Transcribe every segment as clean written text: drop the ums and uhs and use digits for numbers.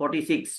46।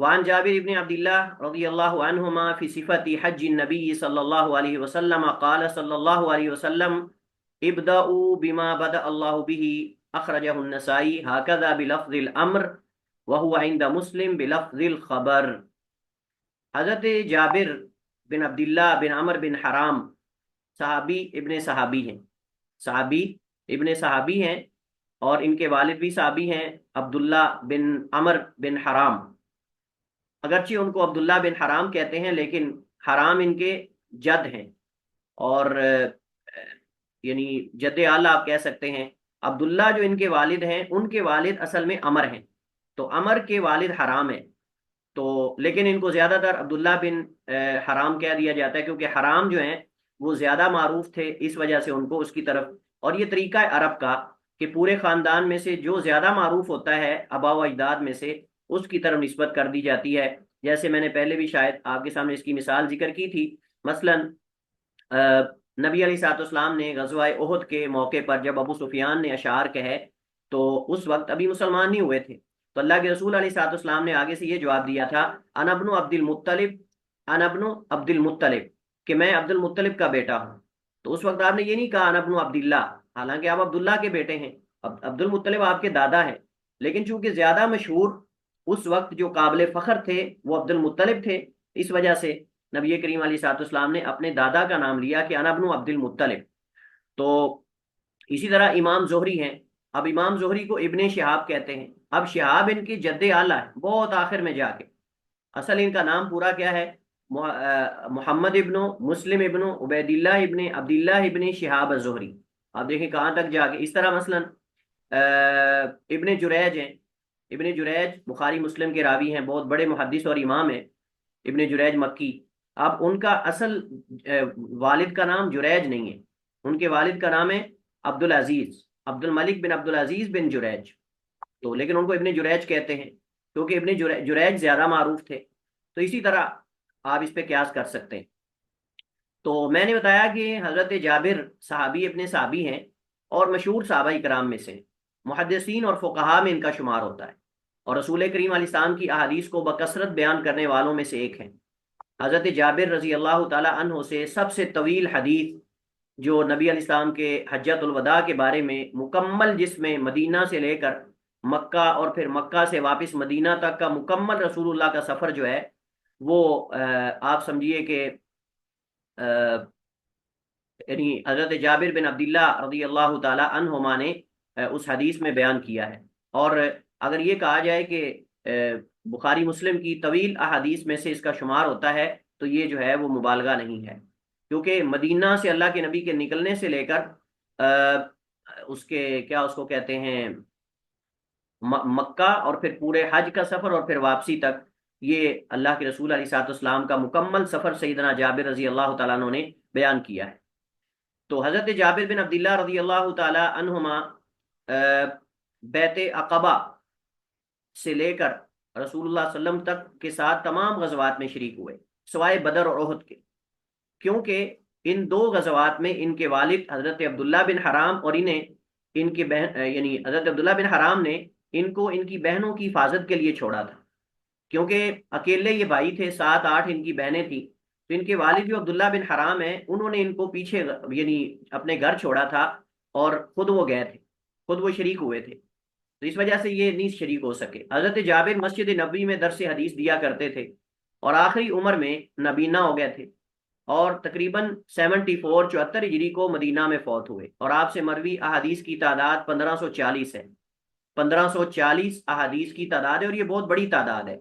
وعن جابر بن عبد الله رضي الله عنهما في صفة حج النبي صلى الله عليه وسلم قال صلى الله عليه وسلم ابدأوا بما بدأ الله به أخرجه النسائي هكذا بلفظ الأمر وهو عند مسلم بلفظ الخبر۔ حضرت جابر بن عبداللہ بن عمر بن حرام صحابی ابن صحابی ہیں، صحابی ابن صحابی ہیں، اور ان کے والد بھی صحابی ہیں، عبداللہ بن عمر بن حرام۔ اگرچہ ان کو عبداللہ بن حرام کہتے ہیں لیکن حرام ان کے جد ہیں، اور یعنی جد اعلیٰ آپ کہہ سکتے ہیں۔ عبداللہ جو ان کے والد ہیں ان کے والد اصل میں عمر ہیں، تو عمر کے والد حرام ہیں، تو لیکن ان کو زیادہ تر عبداللہ بن حرام کہہ دیا جاتا ہے، کیونکہ حرام جو ہیں وہ زیادہ معروف تھے، اس وجہ سے ان کو اس کی طرف، اور یہ طریقہ ہے عرب کا کہ پورے خاندان میں سے جو زیادہ معروف ہوتا ہے آبا و اجداد میں سے اس کی طرف نسبت کر دی جاتی ہے۔ جیسے میں نے پہلے بھی شاید آپ کے سامنے اس کی مثال ذکر کی تھی، مثلا نبی علیہ الصلوۃ والسلام نے غزوہ احد کے موقع پر جب ابو سفیان نے اشعار کہے تو اس وقت ابھی مسلمان نہیں ہوئے تھے، تو اللہ کے رسول علیہ الصلوۃ والسلام نے آگے سے یہ جواب دیا تھا، انا ابن عبد المطلب، انا ابن عبد المطلب، کہ میں عبد المطلب کا بیٹا ہوں۔ تو اس وقت آپ نے یہ نہیں کہا انا ابن عبداللہ، حالانکہ آپ عبداللہ کے بیٹے ہیں، عبد المطلب آپ کے دادا ہیں، لیکن چونکہ زیادہ مشہور اس وقت جو قابل فخر تھے وہ عبد المطلب تھے، اس وجہ سے نبی کریم علیہ الصلوۃ والسلام نے اپنے دادا کا نام لیا کہ انا ابن عبد المطلب۔ تو اسی طرح امام زہری ہیں، اب امام زہری کو ابن شہاب کہتے ہیں، اب شہاب ان کی جد اعلیٰ ہے بہت آخر میں جا کے، اصل ان کا نام پورا کیا ہے، محمد ابن مسلم ابن عبید اللہ ابن عبداللہ ابن شہاب الزہری۔ آپ دیکھیں کہاں تک جا کے، اس طرح مثلا ابن جریج ہیں، ابن جریج بخاری مسلم کے راوی ہیں، بہت بڑے محدث اور امام ہیں، ابن جریج مکی۔ اب ان کا اصل والد کا نام جریج نہیں ہے، ان کے والد کا نام ہے عبد العزیز، عبد الملک بن عبد العزیز بن جریج، تو لیکن ان کو ابن جریج کہتے ہیں کیونکہ ابن جریج زیادہ معروف تھے۔ تو اسی طرح آپ اس پہ قیاس کر سکتے ہیں۔ تو میں نے بتایا کہ حضرت جابر صحابی ابن صحابی ہیں اور مشہور صحابہ کرام میں سے، محدثین اور فقہا میں ان کا شمار ہوتا ہے، اور رسول کریم علیہ السلام کی احادیث کو بکثرت بیان کرنے والوں میں سے ایک ہیں۔ حضرت جابر رضی اللہ تعالی عنہ سے سب سے طویل حدیث جو نبی علیہ السلام کے حجۃ الوداع کے بارے میں مکمل، جس میں مدینہ سے لے کر مکہ اور پھر مکہ سے واپس مدینہ تک کا مکمل رسول اللہ کا سفر جو ہے وہ آپ سمجھیے کہ یعنی حضرت جابر بن عبداللہ رضی اللہ تعالی عنہما نے اس حدیث میں بیان کیا ہے۔ اور اگر یہ کہا جائے کہ بخاری مسلم کی طویل احادیث میں سے اس کا شمار ہوتا ہے تو یہ جو ہے وہ مبالغہ نہیں ہے، کیونکہ مدینہ سے اللہ کے نبی کے نکلنے سے لے کر اس کے کیا اس کو کہتے ہیں مکہ اور پھر پورے حج کا سفر اور پھر واپسی تک، یہ اللہ کے رسول علیہ الصلوۃ والسلام کا مکمل سفر سیدنا جابر رضی اللہ تعالیٰ عنہ نے بیان کیا ہے۔ تو حضرت جابر بن عبداللہ رضی اللہ تعالی عنہما بیعت عقبہ سے لے کر رسول اللہ صلی اللہ علیہ وسلم تک کے ساتھ تمام غزوات میں شریک ہوئے سوائے بدر اور احد کے، کیونکہ ان دو غزوات میں ان کے والد حضرت عبداللہ بن حرام اور انہیں ان کی بہن یعنی حضرت عبداللہ بن حرام نے ان کو ان کی بہنوں کی حفاظت کے لیے چھوڑا تھا، کیونکہ اکیلے یہ بھائی تھے، 7 8 ان کی بہنیں تھیں، تو ان کے والد جو عبداللہ بن حرام ہیں انہوں نے ان کو پیچھے یعنی اپنے گھر چھوڑا تھا، اور خود وہ گئے تھے، خود وہ شریک ہوئے تھے، تو اس وجہ سے یہ نہیں شریک ہو سکے۔ حضرت جابر مسجد نبوی میں درس حدیث دیا کرتے تھے، اور آخری عمر میں نابینا ہو گئے تھے، اور تقریباً 74 ہجری کو مدینہ میں فوت ہوئے، اور آپ سے مروی احادیث کی تعداد 1540 ہے، 1540 احادیث کی تعداد ہے، اور یہ بہت بڑی تعداد ہے۔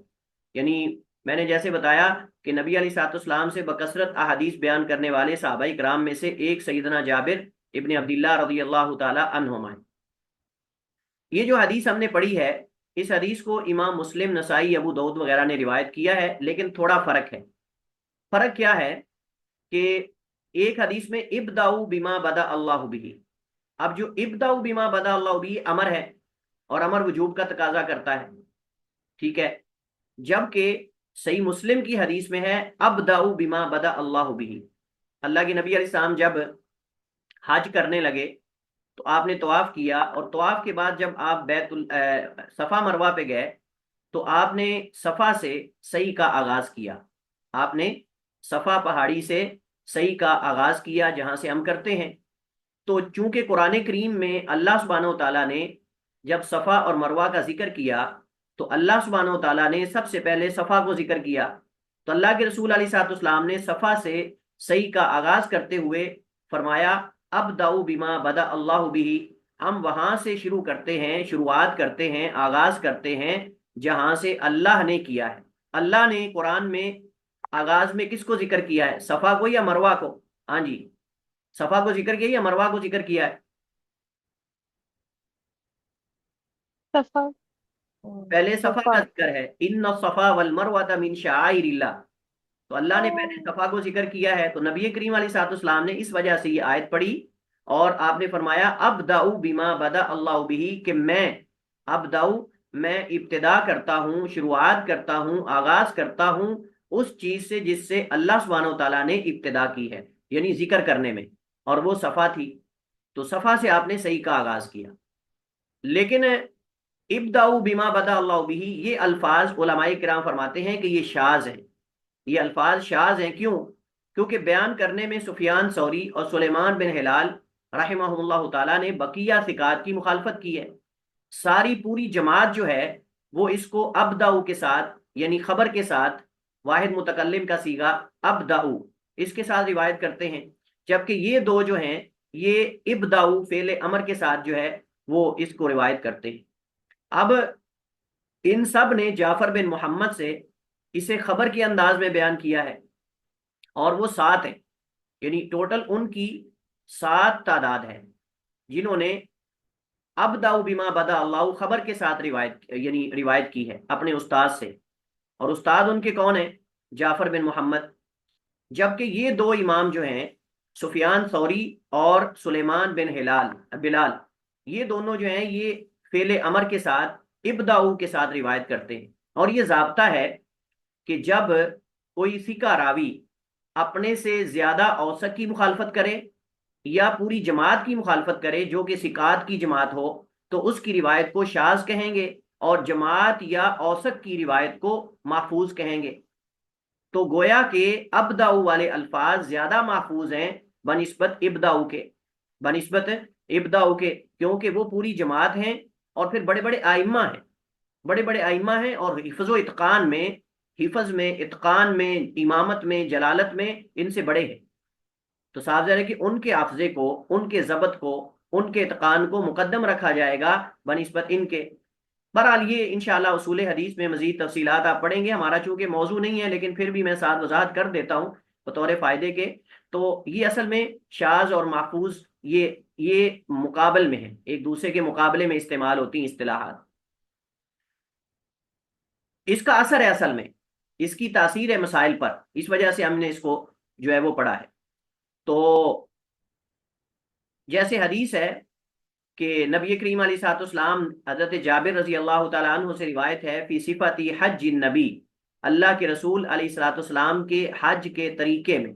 یعنی میں نے جیسے بتایا کہ نبی علیہ الصلوۃ والسلام سے بکثرت احادیث بیان کرنے والے صحابہ کرام میں سے ایک سیدنا جابر ابن عبداللہ رضی اللہ تعالی عنہما ہیں۔ یہ جو حدیث ہم نے پڑھی ہے، اس حدیث کو امام مسلم، نسائی، ابو داؤد وغیرہ نے روایت کیا ہے، لیکن تھوڑا فرق ہے۔ فرق کیا ہے کہ ایک حدیث میں ابداؤ بما بدا اللہ بہ، اب جو ابداؤ بما بدا اللہ بہ امر ہے، اور امر وجوب کا تقاضا کرتا ہے، ٹھیک ہے، جبکہ صحیح مسلم کی حدیث میں ہے ابداؤ بما بدا اللہ بہ۔ اللہ کے نبی علیہ السلام جب حج کرنے لگے تو آپ نے طواف کیا، اور طواف کے بعد جب آپ صفا مروہ پہ گئے تو آپ نے صفا سے صحیح کا آغاز کیا، آپ نے صفا پہاڑی سے صحیح کا آغاز کیا جہاں سے ہم کرتے ہیں۔ تو چونکہ قرآن کریم میں اللہ سبحانہ و تعالیٰ نے جب صفا اور مروہ کا ذکر کیا تو اللہ سبحانہ و تعالیٰ نے سب سے پہلے صفا کو ذکر کیا، تو اللہ کے رسول علیہ الصلوۃ والسلام نے صفا سے صحیح کا آغاز کرتے ہوئے فرمایا ابدأ بما بدأ اللہ بھی، ہم وہاں سے شروع کرتے ہیں، شروعات کرتے ہیں، آغاز کرتے ہیں جہاں سے اللہ نے کیا ہے۔ اللہ نے قرآن میں آغاز میں کس کو ذکر کیا ہے، صفا کو یا مروہ کو؟ ہاں جی، صفا کو ذکر کیا یا مروہ کو ذکر کیا ہے؟ صفا پہلے صفا صفا کا ذکر ہے، ان الصفا والمروہ من شعائر اللہ، تو اللہ نے پہلے صفا کو ذکر کیا ہے، تو نبی کریم علیہ الصلوۃ والسلام نے اس وجہ سے یہ آیت پڑھی اور آپ نے فرمایا ابدأ بما بدأ اللہ بھی، کہ میں ابدأ، میں ابتدا کرتا ہوں، شروعات کرتا ہوں، آغاز کرتا ہوں اس چیز سے جس سے اللہ سبحانہ و تعالیٰ نے ابتدا کی ہے، یعنی ذکر کرنے میں، اور وہ صفا تھی۔ تو صفا سے آپ نے صحیح کا آغاز کیا۔ لیکن ابداؤ بما بدا اللہ بھی، یہ الفاظ علماء کرام فرماتے ہیں کہ یہ شاذ ہیں، یہ الفاظ شاذ ہیں۔ کیوں؟ کیونکہ بیان کرنے میں سفیان ثوری اور سلیمان بن ہلال رحمہ اللہ تعالیٰ نے بقیہ ثقات کی مخالفت کی ہے۔ ساری پوری جماعت جو ہے وہ اس کو ابداؤ کے ساتھ، یعنی خبر کے ساتھ، واحد متکلم کا صیغہ ابداؤ، اس کے ساتھ روایت کرتے ہیں، جبکہ یہ دو جو ہیں یہ ابداؤ فعل امر کے ساتھ جو ہے وہ اس کو روایت کرتے ہیں۔ اب ان سب نے جعفر بن محمد سے اسے خبر کے انداز میں بیان کیا ہے، اور وہ 7 ہیں، یعنی ٹوٹل ان کی 7 تعداد ہے جنہوں نے ابدأ بما بدا اللہ خبر کے ساتھ روایت کی ہے اپنے استاد سے، اور استاد ان کے کون ہیں؟ جعفر بن محمد۔ جبکہ یہ دو امام جو ہیں سفیان ثوری اور سلیمان بن بلال، یہ دونوں جو ہیں یہ فعل امر کے ساتھ ابداؤ کے ساتھ روایت کرتے ہیں، اور یہ ضابطہ ہے کہ جب کوئی ثقہ راوی اپنے سے زیادہ اوثق کی مخالفت کرے یا پوری جماعت کی مخالفت کرے جو کہ ثقات کی جماعت ہو، تو اس کی روایت کو شاذ کہیں گے، اور جماعت یا اوثق کی روایت کو محفوظ کہیں گے۔ تو گویا کہ ابداؤ والے الفاظ زیادہ محفوظ ہیں بنسبت ابداؤ کے، بنسبت ابداؤ کے، کیونکہ وہ پوری جماعت ہیں اور پھر بڑے بڑے آئمہ ہیں، بڑے بڑے آئمہ ہیں، اور حفظ و اتقان میں، حفظ میں، اتقان میں، امامت میں، جلالت میں ان سے بڑے ہیں۔ تو صاف ظاہر ہے کہ ان کے حافظے کو، ان کے ضبط کو، ان کے اتقان کو مقدم رکھا جائے گا بنسبت ان کے۔ بہرحال یہ انشاءاللہ اصول حدیث میں مزید تفصیلات آپ پڑھیں گے، ہمارا چونکہ موضوع نہیں ہے لیکن پھر بھی میں ساتھ وضاحت کر دیتا ہوں بطور فائدے کے۔ تو یہ اصل میں شاذ اور محفوظ یہ مقابل میں ہے، ایک دوسرے کے مقابلے میں استعمال ہوتی ہیں اصطلاحات۔ اس کا اثر ہے اصل میں، اس کی تاثیر ہے مسائل پر، اس وجہ سے ہم نے اس کو جو ہے وہ پڑھا ہے۔ تو جیسے حدیث ہے کہ نبی کریم علیہ الصلوۃ والسلام، حضرت جابر رضی اللہ تعالیٰ عنہ سے روایت ہے فی صفت حج النبی، اللہ کے رسول علیہ الصلوۃ والسلام کے حج کے طریقے میں،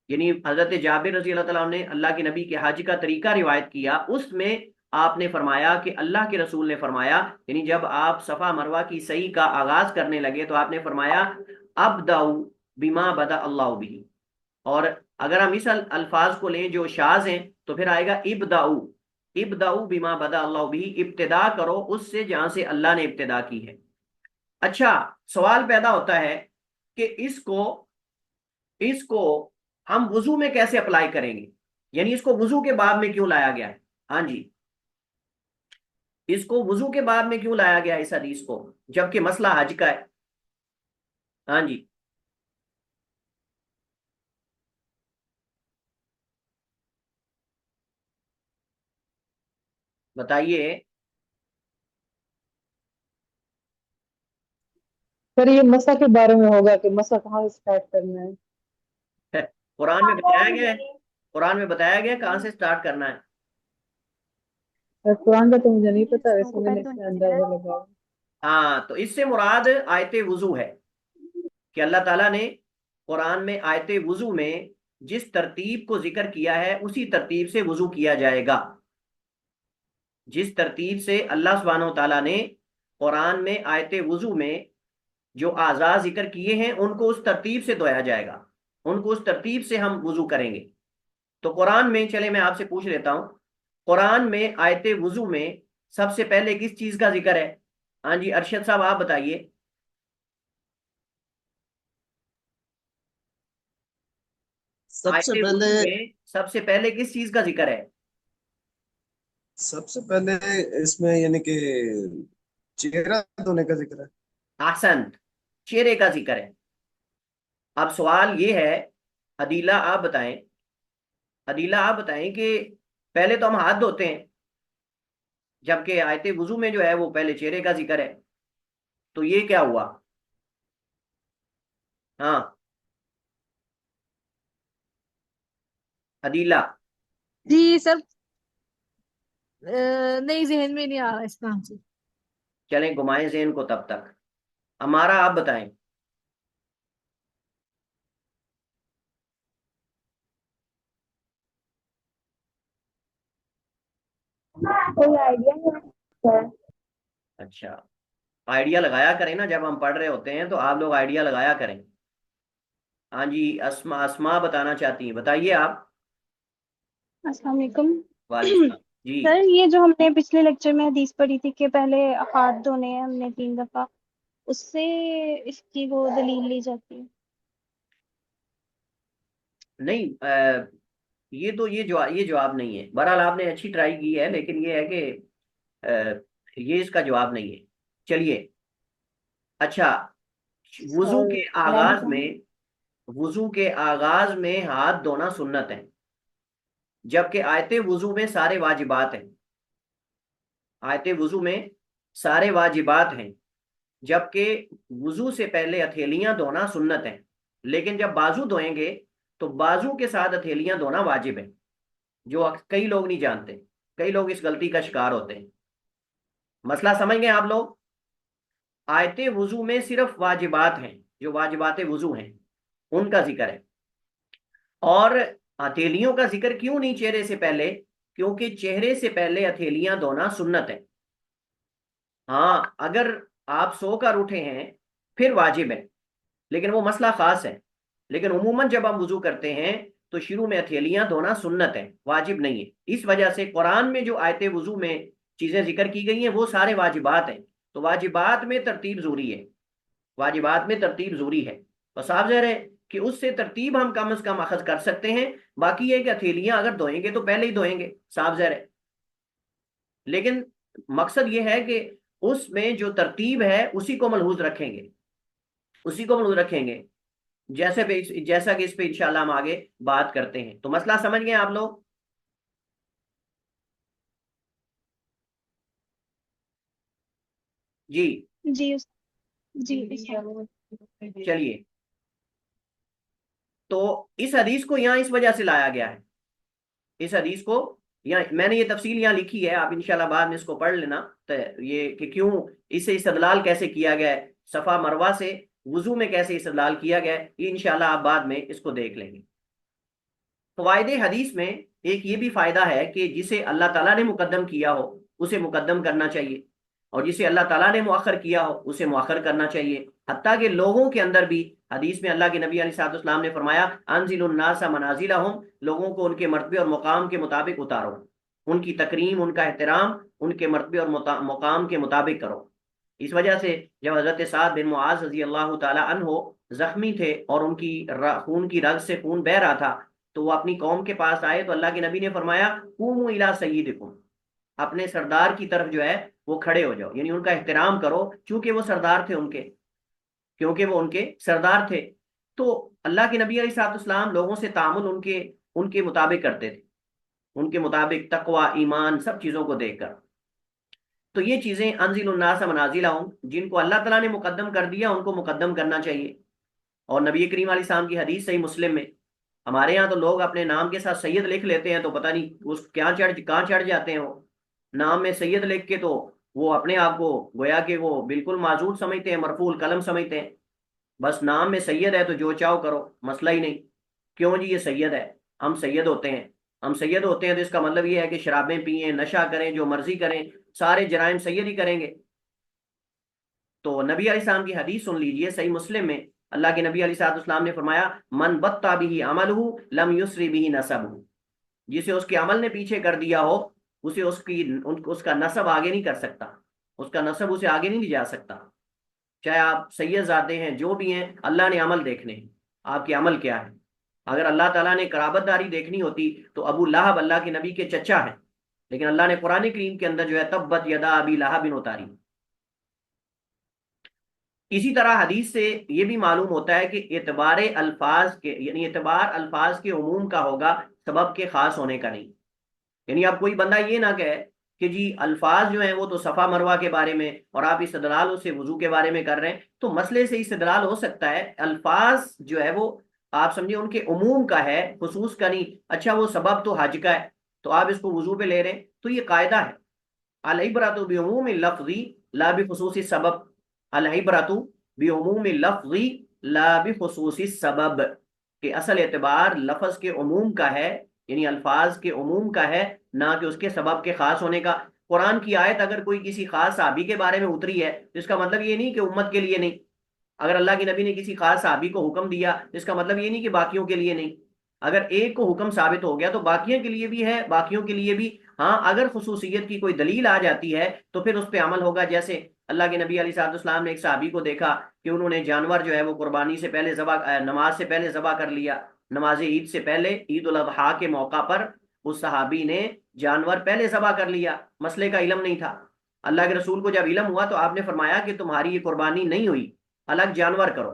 یعنی حضرت جابر رضی اللہ تعالیٰ عنہ نے اللہ کے نبی کے حج کا طریقہ روایت کیا، اس میں آپ نے فرمایا کہ اللہ کے رسول نے فرمایا، یعنی جب آپ صفا مروہ کی صحیح کا آغاز کرنے لگے تو آپ نے فرمایا ابداؤ بما بدا اللہ بھی، اور اگر ہم اس الفاظ کو لیں جو شاذ ہیں تو پھر آئے گا ابداؤ، ابداؤ بما بدا اللہ بھی، ابتدا کرو اس سے جہاں سے اللہ نے ابتدا کی ہے۔ اچھا، سوال پیدا ہوتا ہے کہ اس کو ہم وضو میں کیسے اپلائی کریں گے، یعنی اس کو وضو کے باب میں کیوں لایا گیا ہے؟ ہاں جی، اس کو وضو کے باب میں کیوں لایا گیا ہے اس حدیث کو، جبکہ مسئلہ حج کا ہے؟ ہاں جی، بتائیے۔ سر یہ مسا کے بارے میں ہوگا کہ مسا کہاں سے اسٹارٹ کرنا ہے؟ قرآن میں بتایا گیا ہے، قرآن میں بتایا گیا کہاں سے سٹارٹ کرنا ہے؟ قرآن کا تو مجھے نہیں پتا، ویسے میں نے اس سے اندازہ لگایا۔ ہاں، تو اس سے مراد آیت وضو ہے کہ اللہ تعالیٰ نے قرآن میں آیت وضو میں جس ترتیب کو ذکر کیا ہے اسی ترتیب سے وضو کیا جائے گا، جس ترتیب سے اللہ سبحانہ و تعالیٰ نے قرآن میں آیت وضو میں جو اعضاء ذکر کیے ہیں ان کو اس ترتیب سے دھویا جائے گا، ان کو اس ترتیب سے ہم وضو کریں گے۔ تو قرآن میں، چلے میں آپ سے پوچھ لیتا ہوں، قرآن میں آیت وضو میں سب سے پہلے کس چیز کا ذکر ہے؟ ہاں جی ارشد صاحب آپ بتائیے۔ سب آیت سے پہلے وضو میں سب سے پہلے کس چیز کا ذکر ہے؟ سب سے پہلے اس میں یعنی کہ چہرہ دھونے کا ذکر ہے۔ احسنت، چہرے کا ذکر ہے۔ اب سوال یہ ہے، عدیلہ آپ بتائیں، عدیلہ آپ بتائیں کہ پہلے تو ہم ہاتھ دھوتے ہیں، جبکہ آیت وضو میں جو ہے وہ پہلے چہرے کا ذکر ہے، تو یہ کیا ہوا؟ ہاں عدیلہ۔ جی سر، نہیں ذہن میں نہیں آ رہا اس نام سے۔ چلیں گھمائیں ذہن کو تب تک۔ ہمارا آپ بتائیں۔ کوئی آئیڈیا نہیں اچھا، آئیڈیا لگایا کریں نا، جب ہم پڑھ رہے ہوتے ہیں تو آپ لوگ آئیڈیا لگایا کریں۔ ہاں جی اسما بتانا چاہتی ہیں، بتائیے آپ۔ السلام علیکم وعلیکم السلام جی۔ سر، یہ جو ہم نے پچھلے لیکچر میں حدیث پڑھی تھی کہ پہلے ہاتھ دھونے ہیں ہم نے 3 دفعہ، اس سے اس کی وہ دلیل لی جاتی ہے؟ نہیں یہ جواب نہیں ہے۔ بہرحال آپ نے اچھی ٹرائی کی ہے، لیکن یہ ہے کہ یہ اس کا جواب نہیں ہے۔ چلیے اچھا، وضو سر کے میں آغاز بتاؤں؟ میں وضو کے آغاز میں ہاتھ دھونا سنت ہے، جبکہ آیت وضو میں سارے واجبات ہیں۔ آیت وضو میں سارے واجبات ہیں، جبکہ وضو سے پہلے ہتھیلیاں دھونا سنت ہے، لیکن جب بازو دھوئیں گے تو بازو کے ساتھ ہتھیلیاں دھونا واجب ہے، جو کئی لوگ نہیں جانتے، کئی لوگ اس غلطی کا شکار ہوتے ہیں۔ مسئلہ سمجھ گئے آپ لوگ؟ آیت وضو میں صرف واجبات ہیں، جو واجبات وضو ہیں ان کا ذکر ہے، اور ہتھیلیوں کا ذکر کیوں نہیں چہرے سے پہلے؟ کیونکہ چہرے سے پہلے ہتھیلیاں دھونا سنت ہے۔ ہاں اگر آپ سو کر اٹھے ہیں پھر واجب ہے، لیکن وہ مسئلہ خاص ہے۔ لیکن عموماً جب ہم وضو کرتے ہیں تو شروع میں ہتھیلیاں دھونا سنت ہے، واجب نہیں ہے۔ اس وجہ سے قرآن میں جو آیت وضو میں چیزیں ذکر کی گئی ہیں وہ سارے واجبات ہیں، تو واجبات میں ترتیب ضروری ہے، واجبات میں ترتیب ضروری ہے۔ تو صاف ظاہر ہے کہ اس سے ترتیب ہم کم از کم اخذ کر سکتے ہیں، باقی یہ کہ ہتھیلیاں اگر دھوئیں گے تو پہلے ہی دھوئیں گے، صاف ظاہر ہے۔ لیکن مقصد یہ ہے کہ اس میں جو ترتیب ہے اسی کو ملحوظ رکھیں گے، اسی کو ملحوظ رکھیں گے، جیسا کہ اس پہ انشاءاللہ ہم آگے بات کرتے ہیں۔ تو مسئلہ سمجھ گئے آپ لوگ؟ جی جی جی چلیے، تو اس حدیث کو یہاں اس وجہ سے لایا گیا ہے، اس حدیث کو یہاں میں نے یہ تفصیل یہاں لکھی ہے، آپ انشاءاللہ بعد میں اس کو پڑھ لینا، تو یہ کہ کیوں اس سے استدلال کیسے کیا گیا ہے، صفا مروہ سے وضو میں کیسے استدلال کیا گیا ہے، یہ انشاءاللہ آپ بعد میں اس کو دیکھ لیں گے۔ فوائد حدیث میں ایک یہ بھی فائدہ ہے کہ جسے اللہ تعالیٰ نے مقدم کیا ہو اسے مقدم کرنا چاہیے، اور جسے اللہ تعالیٰ نے مؤخر کیا ہو اسے مؤخر کرنا چاہیے، حتیٰ کہ لوگوں کے اندر بھی حدیث میں اللہ کے نبی علیہ الصلوۃ والسلام نے فرمایا انزل الناس منازلہم، لوگوں کو ان کے مرتبے اور مقام کے مطابق اتارو، ان کی تکریم، ان کا احترام ان کے مرتبے اور مقام کے مطابق کرو۔ اس وجہ سے جب حضرت سعد بن معاذ رضی اللہ تعالی عنہ زخمی تھے اور ان کی خون کی رگ سے خون بہ رہا تھا، تو وہ اپنی قوم کے پاس آئے تو اللہ کے نبی نے فرمایا قوموا الی سیدکم، اپنے سردار کی طرف جو ہے وہ کھڑے ہو جاؤ، یعنی ان کا احترام کرو، چونکہ وہ سردار تھے ان کے، کیونکہ وہ ان کے سردار تھے۔ تو اللہ کے نبی علیہ الصلوۃ والسلام لوگوں سے تعامل ان کے مطابق کرتے تھے، ان کے مطابق تقوی، ایمان، سب چیزوں کو دیکھ کر۔ تو یہ چیزیں انزل الناس منازلہم، جن کو اللہ تعالیٰ نے مقدم کر دیا ان کو مقدم کرنا چاہیے۔ اور نبی کریم علیہ السلام کی حدیث صحیح مسلم میں، ہمارے ہاں تو لوگ اپنے نام کے ساتھ سید لکھ لیتے ہیں تو پتہ نہیں اس کہاں چڑھ جاتے ہیں، وہ نام میں سید لکھ کے تو وہ اپنے آپ کو گویا کہ وہ بالکل معذور سمجھتے ہیں، مرفوع القلم سمجھتے ہیں، بس نام میں سید ہے تو جو چاہو کرو، مسئلہ ہی نہیں۔ کیوں جی یہ سید ہے، ہم سید ہوتے ہیں، ہم سید ہوتے ہیں تو اس کا مطلب یہ ہے کہ شرابیں پئیں، نشہ کریں، جو مرضی کریں، سارے جرائم سید ہی کریں گے؟ تو نبی علیہ السلام کی حدیث سن لیجئے، صحیح مسلم میں اللہ کے نبی علیہ السلام نے فرمایا من بطا به عملہ لم یسری به نسبہ، جسے اس کے عمل نے پیچھے کر دیا ہو اسے اس کا نسب آگے نہیں کر سکتا، اس کا نسب اسے آگے نہیں لے جا سکتا، چاہے آپ سید زادے ہیں جو بھی ہیں، اللہ نے عمل دیکھنے ہیں، آپ کے عمل کیا ہے۔ اگر اللہ تعالیٰ نے قرابت داری دیکھنی ہوتی تو ابو لہب اللہ کے نبی کے چچا ہیں، لیکن اللہ نے قرآن کریم کے اندر جو ہے تبت یدا ابی لہب اتاری۔ اسی طرح حدیث سے یہ بھی معلوم ہوتا ہے کہ اعتبار الفاظ کے، یعنی اعتبار الفاظ کے عموم کا ہوگا، سبب کے خاص ہونے کا نہیں۔ یعنی اب کوئی بندہ یہ نہ کہے کہ جی الفاظ جو ہیں وہ تو صفا مروہ کے بارے میں اور آپ استدلال اس سے وضو کے بارے میں کر رہے ہیں، تو مسئلے سے استدلال ہو سکتا ہے، الفاظ جو ہے وہ آپ سمجھے ان کے عموم کا ہے، خصوص کا نہیں۔ اچھا وہ سبب تو حج کا ہے تو آپ اس کو وضو پہ لے رہے ہیں، تو یہ قاعدہ ہے العبرۃ بعموم اللفظ لا بخصوص السبب، العبرۃ بعموم اللفظ لا بخصوص السبب، کہ اصل اعتبار لفظ کے عموم کا ہے، یعنی الفاظ کے عموم کا ہے، نہ کہ اس کے سبب کے خاص ہونے کا۔ قرآن کی آیت اگر کوئی کسی خاص صحابی کے بارے میں اتری ہے تو اس کا مطلب یہ نہیں کہ امت کے لیے نہیں۔ اگر اللہ کے نبی نے کسی خاص صحابی کو حکم دیا تو اس کا مطلب یہ نہیں کہ باقیوں کے لیے نہیں۔ اگر ایک کو حکم ثابت ہو گیا تو باقیوں کے لیے بھی ہے، باقیوں کے لیے بھی۔ ہاں اگر خصوصیت کی کوئی دلیل آ جاتی ہے تو پھر اس پہ عمل ہوگا۔ جیسے اللہ کے نبی علیہ السلام نے ایک صحابی کو دیکھا کہ انہوں نے جانور جو ہے وہ قربانی سے پہلے ذبح، نماز سے پہلے ذبح کر لیا، نماز عید سے پہلے، عید الاضحیٰ کے موقع پر اس صحابی نے جانور پہلے ذبح کر لیا، مسئلے کا علم نہیں تھا۔ اللہ کے رسول کو جب علم ہوا تو آپ نے فرمایا کہ تمہاری یہ قربانی نہیں ہوئی، الگ جانور کرو۔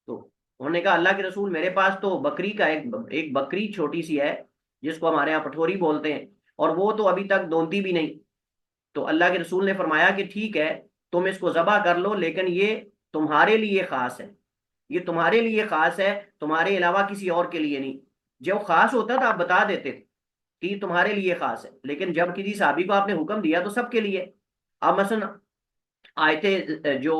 تو انہوں نے کہا اللہ کے رسول میرے پاس تو بکری کا ایک بکری چھوٹی سی ہے جس کو ہمارے یہاں پٹھوری بولتے ہیں، اور وہ تو ابھی تک دونتی بھی نہیں۔ تو اللہ کے رسول نے فرمایا کہ ٹھیک ہے تم اس کو ذبح کر لو، لیکن یہ تمہارے لیے خاص ہے، یہ تمہارے لیے خاص ہے، تمہارے علاوہ کسی اور کے لیے نہیں۔ جب خاص ہوتا تو آپ بتا دیتے تھے کہ یہ تمہارے لیے خاص ہے، لیکن جب کسی صحابی کو آپ نے حکم دیا تو سب کے لیے۔ اب مثلا آیت جو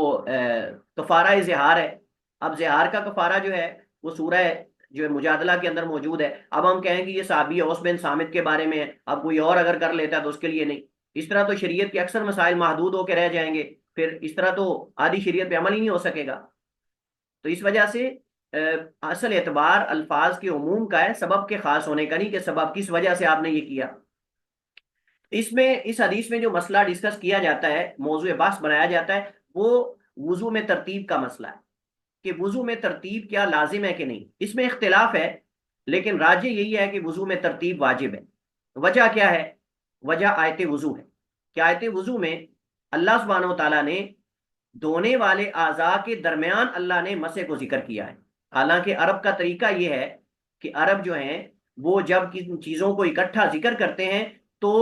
کفارہ زہار ہے، اب زہار کا کفارہ جو ہے وہ سورہ جو ہے مجادلہ کے اندر موجود ہے۔ اب ہم کہیں کہ یہ صحابی اوس بن صامت کے بارے میں ہے، اب کوئی اور اگر کر لیتا ہے تو اس کے لیے نہیں۔ اس طرح تو شریعت کے اکثر مسائل محدود ہو کے رہ جائیں گے، پھر اس طرح تو آدھی شریعت پہ عمل ہی نہیں ہو سکے گا۔ تو اس وجہ سے اصل اعتبار الفاظ کے عموم کا ہے، سبب کے خاص ہونے کا نہیں، کہ سبب کس وجہ سے آپ نے یہ کیا۔ اس حدیث میں جو مسئلہ ڈسکس کیا جاتا ہے، موضوع بحث بنایا جاتا ہے، وہ وضو میں ترتیب کا مسئلہ ہے کہ وضو میں ترتیب کیا لازم ہے کہ نہیں۔ اس میں اختلاف ہے، لیکن راجح یہی ہے کہ وضو میں ترتیب واجب ہے۔ وجہ کیا ہے؟ وجہ آیت وضو ہے کہ آیت وضو میں اللہ سبحانہ و تعالیٰ نے دھونے والے اعضاء کے درمیان اللہ نے مسح کو ذکر کیا ہے۔ حالانکہ عرب کا طریقہ یہ ہے کہ عرب جو ہیں وہ جب کن چیزوں کو اکٹھا ذکر کرتے ہیں تو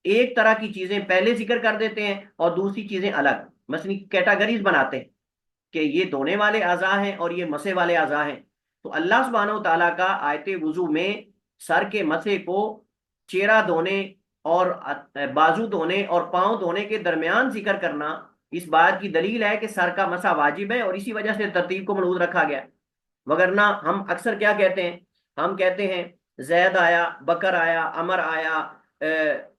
ایک طرح کی چیزیں پہلے ذکر کر دیتے ہیں اور دوسری چیزیں الگ، مثلا کیٹاگریز بناتے ہیں کہ یہ دھونے والے اعضاء ہیں اور یہ مسح والے اعضاء ہیں۔ تو اللہ سبحانہ و تعالیٰ کا آیت وضو میں سر کے مسح کو چہرہ دھونے اور بازو دھونے اور پاؤں دھونے کے درمیان ذکر کرنا اس بات کی دلیل ہے کہ سر کا مسح واجب ہے، اور اسی وجہ سے ترتیب کو منحوس رکھا گیا۔ وگرنہ ہم اکثر کیا کہتے ہیں؟ ہم کہتے ہیں زید آیا، بکر آیا، عمر آیا،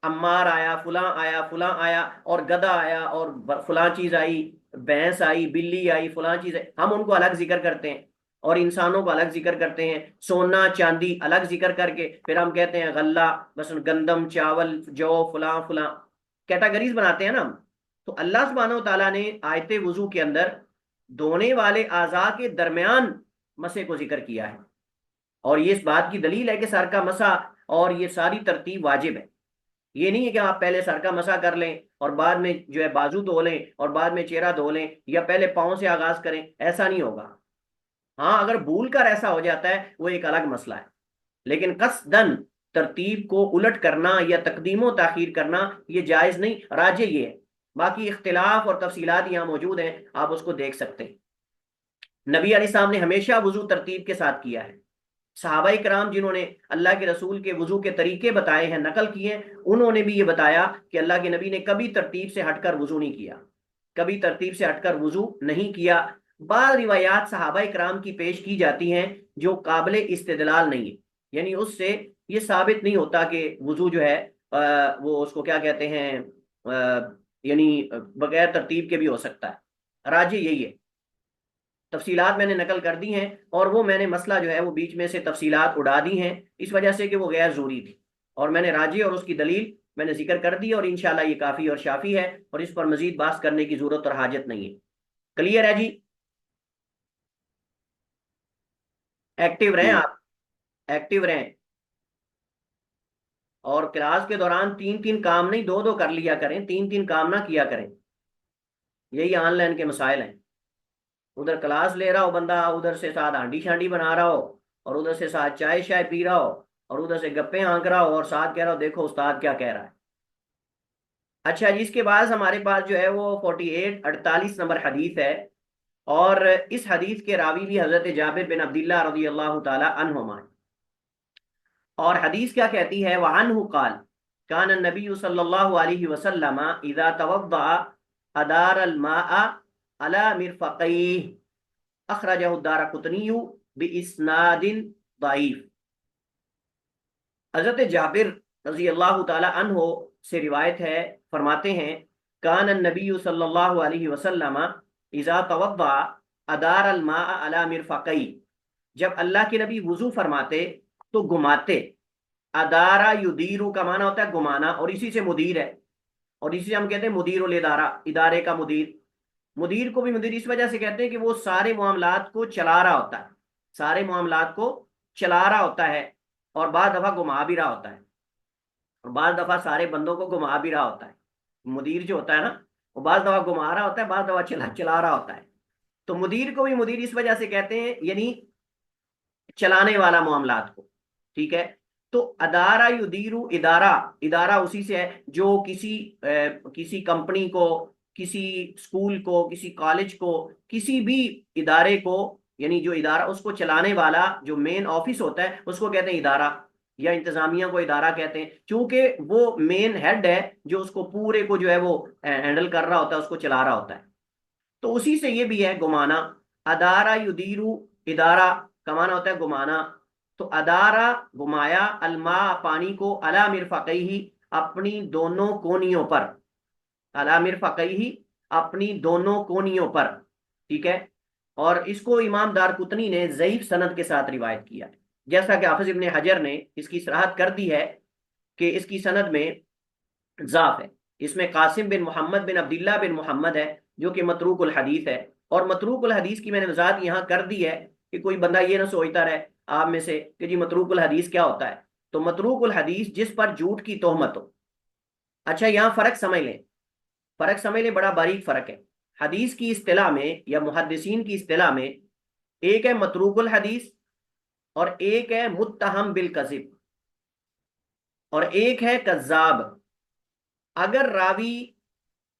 عمار آیا، فلاں آیا اور گدھا آیا اور فلاں چیز آئی، بھینس آئی، بلی آئی، فلاں چیز آئی، ہم ان کو الگ ذکر کرتے ہیں اور انسانوں کو الگ ذکر کرتے ہیں، سونا چاندی الگ ذکر کر کے پھر ہم کہتے ہیں غلہ، مثلا گندم، چاول، جو، فلاں فلاں کیٹاگریز بناتے ہیں نا ہم۔ تو اللہ سبحانہ و تعالیٰ نے آیت وضو کے اندر دھونے والے اعضاء کے درمیان مسح کو ذکر کیا ہے، اور یہ اس بات کی دلیل ہے کہ سر کا مسح اور یہ ساری ترتیب واجب ہے۔ یہ نہیں ہے کہ آپ پہلے سر کا مسح کر لیں اور بعد میں جو ہے بازو دھو لیں اور بعد میں چہرہ دھو لیں، یا پہلے پاؤں سے آغاز کریں، ایسا نہیں ہوگا۔ ہاں اگر بھول کر ایسا ہو جاتا ہے وہ ایک الگ مسئلہ ہے، لیکن قصدن ترتیب کو الٹ کرنا یا تقدیم و تاخیر کرنا یہ جائز نہیں، راجح یہ ہے۔ باقی اختلاف اور تفصیلات یہاں موجود ہیں، آپ اس کو دیکھ سکتے ہیں۔ نبی علیہ السلام نے ہمیشہ وضو ترتیب کے ساتھ کیا ہے۔ صحابہ کرام جنہوں نے اللہ کے رسول کے وضو کے طریقے بتائے ہیں، نقل کیے ہیں، انہوں نے بھی یہ بتایا کہ اللہ کے نبی نے کبھی ترتیب سے ہٹ کر وضو نہیں کیا، کبھی ترتیب سے ہٹ کر وضو نہیں کیا۔ بعض روایات صحابہ کرام کی پیش کی جاتی ہیں جو قابل استدلال نہیں ہے، یعنی اس سے یہ ثابت نہیں ہوتا کہ وضو جو ہے وہ اس کو کیا کہتے ہیں، یعنی بغیر ترتیب کے بھی ہو سکتا ہے۔ راجح یہی ہے، تفصیلات میں نے نقل کر دی ہیں، اور وہ میں نے مسئلہ جو ہے وہ بیچ میں سے تفصیلات اڑا دی ہیں اس وجہ سے کہ وہ غیر ضروری تھی، اور میں نے راجح اور اس کی دلیل میں نے ذکر کر دی، اور انشاءاللہ یہ کافی اور شافی ہے، اور اس پر مزید بحث کرنے کی ضرورت اور حاجت نہیں ہے۔ کلیئر ہے جی؟ ایکٹیو رہیں آپ، ایکٹیو رہیں، اور کلاس کے دوران 3 کام نہیں 2 کر لیا کریں، 3 کام نہ کیا کریں، یہی آن لائن کے مسائل ہیں۔ ادھر کلاس لے رہا ہو بندہ، ادھر سے ساتھ ہانڈی شانڈی بنا رہا ہو، اور ادھر سے ساتھ چائے شائے پی رہا ہو، اور ادھر سے گپیں ہانک رہا ہو، اور ساتھ کہہ رہا ہو دیکھو استاد کیا کہہ رہا ہے۔ اچھا جی، اس کے بعد ہمارے پاس جو ہے وہ 48 نمبر حدیث ہے، اور اس حدیث کے راوی بھی حضرت جابر بن عبداللہ رضی اللہ تعالی عنہما ہیں، اور حدیث کیا کہتی ہے؟ وعنہ قال کان النبی صلی اللہ علیہ وسلم اذا توضع ادار الماء على مرفقیہ، اخرجہ الدارقطنی باسناد ضعیف۔ حضرت جابر رضی اللہ تعالی عنہ سے روایت ہے، فرماتے ہیں کان النبی صلی اللہ علیہ وسلم اذا توضع ادار الماء على مرفقیہ، جب اللہ کے نبی وضو فرماتے تو گھماتے۔ ادارہ یدیرو کا معنی ہوتا ہے گھمانا، اور اسی سے مدیر ہے، اور اسی سے ہم کہتے ہیں مدیر الادارہ، ادارے کا مدیر۔ مدیر کو بھی مدیر اس وجہ سے کہتے ہیں کہ وہ سارے معاملات کو چلا رہا ہوتا ہے، سارے معاملات کو چلا رہا ہوتا ہے، اور بعض دفعہ گھما بھی رہا ہوتا ہے، اور بعض دفعہ سارے بندوں کو گھما بھی رہا ہوتا ہے۔ مدیر جو ہوتا ہے نا، وہ بعض دفعہ گھما رہا ہوتا ہے، بعض دفعہ چلا رہا ہوتا ہے۔ تو مدیر کو بھی مدیر اس وجہ سے کہتے ہیں، یعنی چلانے والا معاملات کو، ٹھیک ہے۔ تو ادارہ یدیرو، ادارہ، ادارہ اسی سے ہے جو کسی کمپنی کو، کسی اسکول کو، کسی کالج کو، کسی بھی ادارے کو، یعنی جو ادارہ اس کو چلانے والا جو مین آفس ہوتا ہے اس کو کہتے ہیں ادارہ، یا انتظامیہ کو ادارہ کہتے ہیں، چونکہ وہ مین ہیڈ ہے جو اس کو پورے کو جو ہے وہ ہینڈل کر رہا ہوتا ہے، اس کو چلا رہا ہوتا ہے۔ تو اسی سے یہ بھی ہے گھمانا، ادارہ یدیرو، ادارہ کا معنی ہوتا ہے گھمانا۔ تو ادارہ گھمایا، الماء پانی کو، علی مرفقیہ اپنی دونوں کونیوں پر، علی مرفقیہ اپنی دونوں کونیوں پر، ٹھیک ہے۔ اور اس کو امام دارقطنی نے ضعیف سند کے ساتھ روایت کیا، جیسا کہ حافظ ابن حجر نے اس کی صراحت کر دی ہے کہ اس کی سند میں ضعف ہے، اس میں قاسم بن محمد بن عبداللہ بن محمد ہے جو کہ متروک الحدیث ہے، اور متروک الحدیث کی میں نے وضاحت یہاں کر دی ہے کہ کوئی بندہ یہ نہ سوچتا رہے آپ میں سے کہ جی متروک الحدیث کیا ہوتا ہے۔ تو متروک الحدیث جس پر جھوٹ کی تہمت ہو۔ اچھا یہاں فرق سمجھ لیں، فرق سمجھ لیں، بڑا باریک فرق ہے۔ حدیث کی اصطلاح میں یا محدثین کی اصطلاح میں ایک ہے متروک الحدیث، اور ایک ہے متہم بالکذب، اور ایک ہے کذاب۔ اگر راوی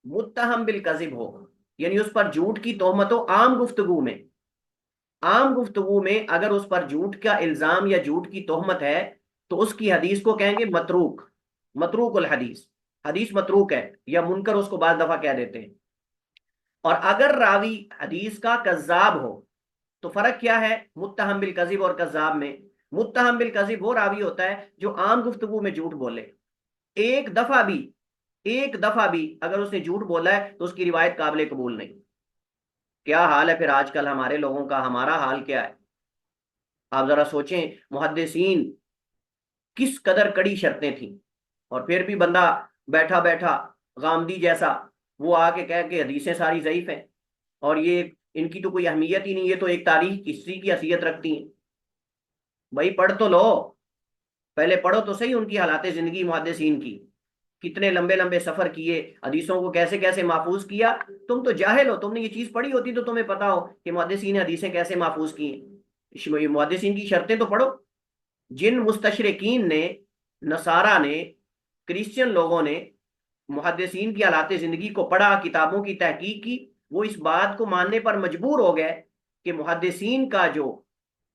متہم بالکذب ہو، یعنی اس پر جھوٹ کی تہمت ہو، عام گفتگو میں، عام گفتگو میں اگر اس پر جھوٹ کا الزام یا جھوٹ کی تہمت ہے تو اس کی حدیث کو کہیں گے متروک، متروک الحدیث، حدیث متروک ہے، یا منکر اس کو بعض دفعہ کہہ دیتے ہیں۔ اور اگر راوی حدیث کا کذاب ہو تو فرق کیا ہے متہم بالکذب اور کذاب میں؟ متہم بالکذب وہ راوی ہوتا ہے جو عام گفتگو میں جھوٹ بولے، ایک دفعہ بھی اگر اس نے جھوٹ بولا ہے تو اس کی روایت قابل قبول نہیں۔ کیا حال ہے پھر آج کل ہمارے لوگوں کا، ہمارا حال کیا ہے؟ آپ ذرا سوچیں، محدثین کس قدر کڑی شرطیں تھیں، اور پھر بھی بندہ بیٹھا بیٹھا غامدی جیسا وہ آ کے کہہ کہ حدیثیں ساری ضعیف ہیں، اور یہ ان کی تو کوئی اہمیت ہی نہیں، یہ تو ایک تاریخ ہسٹری کی حیثیت رکھتی ہیں۔ بھائی پڑھ تو لو، پہلے پڑھو تو صحیح ان کی حالات زندگی محدثین کی، کتنے لمبے لمبے سفر کیے، حدیثوں کو کیسے کیسے محفوظ کیا۔ تم تو جاہل ہو، تم نے یہ چیز پڑھی ہوتی تو تمہیں پتا ہو کہ محدثین نے حدیثیں کیسے محفوظ کی ہیں۔ محدثین کی شرطیں تو پڑھو۔ جن مستشرقین نے، نصارہ نے، کرسچن لوگوں نے محدثین کی حالات زندگی کو پڑھا، کتابوں کی تحقیق کی، وہ اس بات کو ماننے پر مجبور ہو گئے کہ محدثین کا جو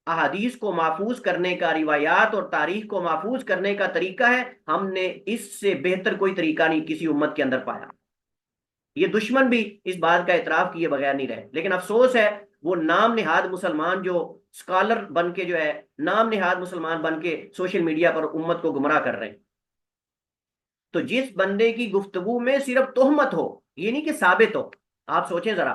احادیث کو محفوظ کرنے کا، روایات اور تاریخ کو محفوظ کرنے کا طریقہ ہے، ہم نے اس سے بہتر کوئی طریقہ نہیں کسی امت کے اندر پایا۔ یہ دشمن بھی اس بات کا اعتراف کیے بغیر نہیں رہے، لیکن افسوس ہے وہ نام نہاد مسلمان جو اسکالر بن کے، جو ہے نام نہاد مسلمان بن کے سوشل میڈیا پر امت کو گمراہ کر رہے ہیں۔ تو جس بندے کی گفتگو میں صرف تہمت ہو، یہ نہیں کہ ثابت ہو، آپ سوچیں ذرا،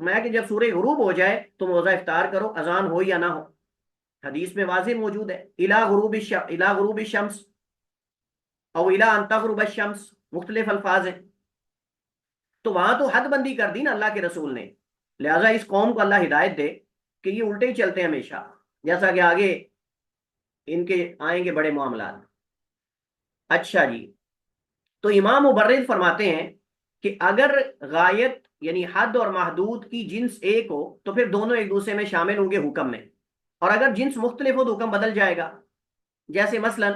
میں کہ جب سورج غروب ہو جائے تو موضع افطار کرو، اذان ہو یا نہ ہو، حدیث میں واضح موجود ہے، الا غروب الشمس او الا ان تغرب الشمس، مختلف الفاظ ہیں۔ تو وہاں تو حد بندی کر دی نا اللہ کے رسول نے، لہٰذا اس قوم کو اللہ ہدایت دے کہ یہ الٹے ہی چلتے ہیں ہمیشہ، جیسا کہ آگے ان کے آئیں گے بڑے معاملات۔ اچھا جی، تو امام مبرد فرماتے ہیں کہ اگر غایت یعنی حد اور محدود کی جنس ایک ہو تو پھر دونوں ایک دوسرے میں شامل ہوں گے حکم میں، اور اگر جنس مختلف ہو تو حکم بدل جائے گا۔ جیسے مثلا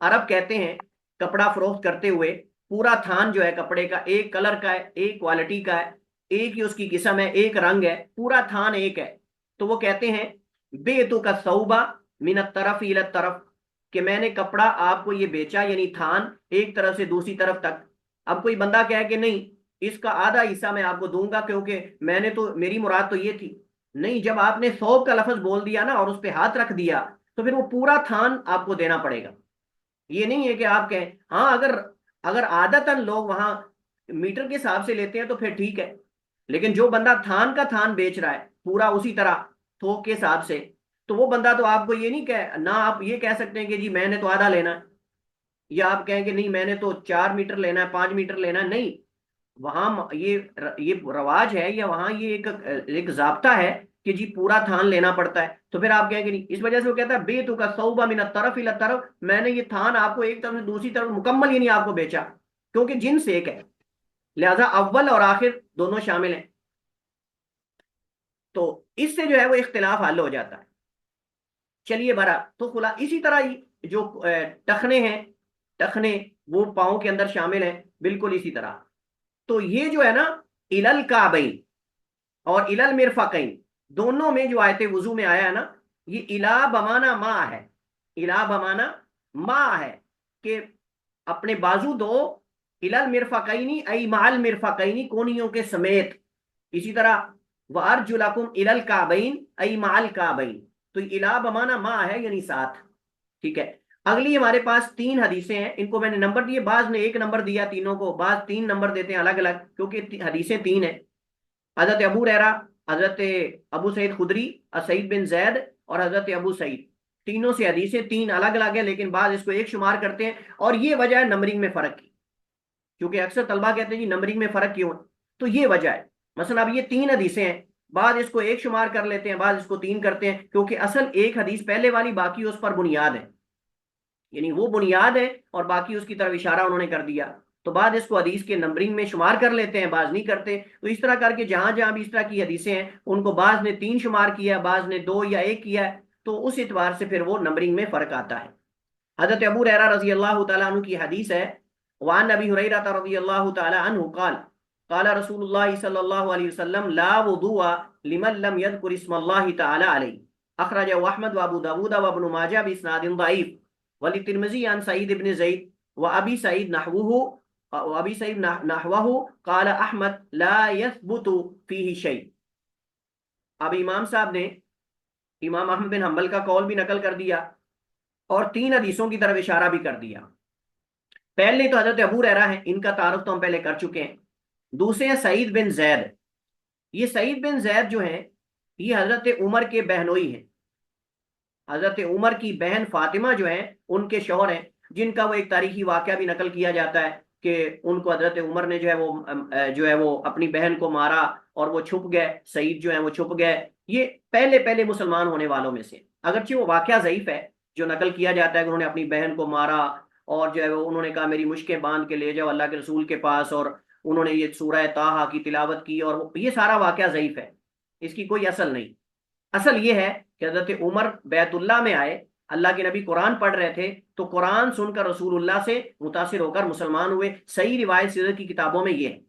عرب کہتے ہیں کپڑا فروخت کرتے ہوئے پورا تھان جو ہے کپڑے کا ایک کلر کا ہے، ایک کوالٹی کا ہے، ایک ہی اس کی قسم ہے، ایک رنگ ہے، پورا تھان ایک ہے، تو وہ کہتے ہیں بیتو کا صوبہ من الطرف الى الطرف، کہ میں نے کپڑا آپ کو یہ بیچا، یعنی تھان ایک طرف سے دوسری طرف تک۔ اب کوئی بندہ کہے کہ نہیں اس کا آدھا حصہ میں آپ کو دوں گا کیونکہ میں نے تو میری مراد تو یہ تھی، نہیں، جب آپ نے ثوب کا لفظ بول دیا نا اور اس پہ ہاتھ رکھ دیا تو پھر وہ پورا تھان آپ کو دینا پڑے گا۔ یہ نہیں ہے کہ آپ کہیں ہاں اگر عادتاً لوگ وہاں میٹر کے حساب سے لیتے ہیں تو پھر ٹھیک ہے، لیکن جو بندہ تھان کا تھان بیچ رہا ہے پورا اسی طرح تھوک کے حساب سے، تو وہ بندہ تو آپ کو یہ نہیں نہ آپ یہ کہہ سکتے ہیں کہ جی میں نے تو آدھا لینا ہے، یا آپ کہیں کہ نہیں میں نے تو 4 میٹر لینا ہے، 5 میٹر لینا ہے، نہیں، وہاں یہ رواج ہے یا وہاں یہ ایک ضابطہ ہے کہ جی پورا تھان لینا پڑتا ہے، تو پھر آپ کہیں گے نہیں، اس وجہ سے وہ کہتا ہے بیتو کا صوبہ من الطرف الى الطرف، میں نے یہ تھان آپ کو ایک طرف سے دوسری طرف مکمل ہی نہیں آپ کو بیچا، کیونکہ جنس ایک ہے، لہذا اول اور آخر دونوں شامل ہیں، تو اس سے جو ہے وہ اختلاف حل ہو جاتا ہے۔ چلیے برا تو خلا اسی طرح ہی جو ٹخنے ہیں، ٹخنے وہ پاؤں کے اندر شامل ہیں، بالکل اسی طرح۔ تو یہ جو ہے نا الل کعبین اور الل مرفقین دونوں میں جو آیت وضو میں آیا ہے نا، یہ الا بمانا ما ہے، الا بمانا ما ہے کہ اپنے بازو دو، الل مرفقین ای مع المرفقین کونیوں کے سمیت، اسی طرح وارجلکم الى الکعبین ای مع الکعبین، تو الا بمانا ما ہے یعنی ساتھ، ٹھیک ہے۔ اگلی ہمارے پاس 3 حدیثیں ہیں، ان کو میں نے نمبر دیے، بعض نے 1 نمبر دیا تینوں کو، بعض 3 نمبر دیتے ہیں الگ الگ کیونکہ حدیثیں 3 ہیں۔ حضرت ابو ہریرہ، حضرت ابو سعید خدری، سعید بن زید اور حضرت ابو سعید، تینوں سے حدیثیں 3 الگ الگ ہیں، لیکن بعض اس کو ایک شمار کرتے ہیں، اور یہ وجہ ہے نمبرنگ میں فرق کی، کیونکہ اکثر طلبہ کہتے ہیں جی نمبرنگ میں فرق کیوں ہے، تو یہ وجہ ہے۔ مثلا اب یہ 3 حدیثیں ہیں، بعض اس کو 1 شمار کر لیتے ہیں، بعض اس کو 3 کرتے ہیں، کیونکہ اصل ایک حدیث پہلے والی، باقی اس پر بنیاد ہے، یعنی وہ بنیاد ہے اور باقی اس کی طرف اشارہ انہوں نے کر دیا، تو بعد اس کو حدیث کے نمبرنگ میں شمار کر لیتے ہیں، بعض نہیں کرتے، تو اس طرح کر کے جہاں جہاں بھی اس طرح کی حدیثیں ہیں ان کو بعض نے 3 شمار کیا، بعض نے 2 یا 1 کیا ہے، تو اس اعتبار سے پھر وہ نمبرنگ میں فرق آتا ہے۔ حضرت ابو ہریرہ رضی اللہ تعالیٰ عنہ کی حدیث ہے، وعن ابی ہریرہ رضی اللہ تعالیٰ عنہ قال قال رسول اللہ صلی اللہ علیہ وسلم لا وضوء لمن لم يذكر اسم اللہ تعالی علیہ، اخرجہ احمد وابو داود وابن ماجہ باسناد ضعیف، وللترمذی عن سعید بن زید وابی سعید نحوہ قال احمد لا يثبت فیہ شیء۔ اب امام صاحب نے امام احمد بن حنبل کا قول بھی نقل کر دیا اور 3 حدیثوں کی طرف اشارہ بھی کر دیا۔ پہلے تو حضرت ابو ہریرہ ہیں، ان کا تعارف تو ہم پہلے کر چکے ہیں۔ دوسرے ہیں سعید بن زید، یہ سعید بن زید جو ہیں یہ حضرت عمر کے بہنوئی ہیں، حضرت عمر کی بہن فاطمہ جو ہیں ان کے شوہر ہیں، جن کا وہ ایک تاریخی واقعہ بھی نقل کیا جاتا ہے کہ ان کو حضرت عمر نے جو ہے وہ اپنی بہن کو مارا اور وہ چھپ گئے، سعید جو ہیں وہ چھپ گئے، یہ پہلے مسلمان ہونے والوں میں سے، اگرچہ وہ واقعہ ضعیف ہے جو نقل کیا جاتا ہے کہ انہوں نے اپنی بہن کو مارا اور جو ہے وہ انہوں نے کہا میری مشکیں باندھ کے لے جاؤ اللہ کے رسول کے پاس، اور انہوں نے یہ سورہ طٰہٰ کی تلاوت کی، اور یہ سارا واقعہ ضعیف ہے، اس کی کوئی اصل نہیں۔ اصل یہ ہے کہ حضرت عمر بیت اللہ میں آئے، اللہ کے نبی قرآن پڑھ رہے تھے تو قرآن سن کر رسول اللہ سے متاثر ہو کر مسلمان ہوئے، صحیح روایت سیرت کی کتابوں میں یہ ہے۔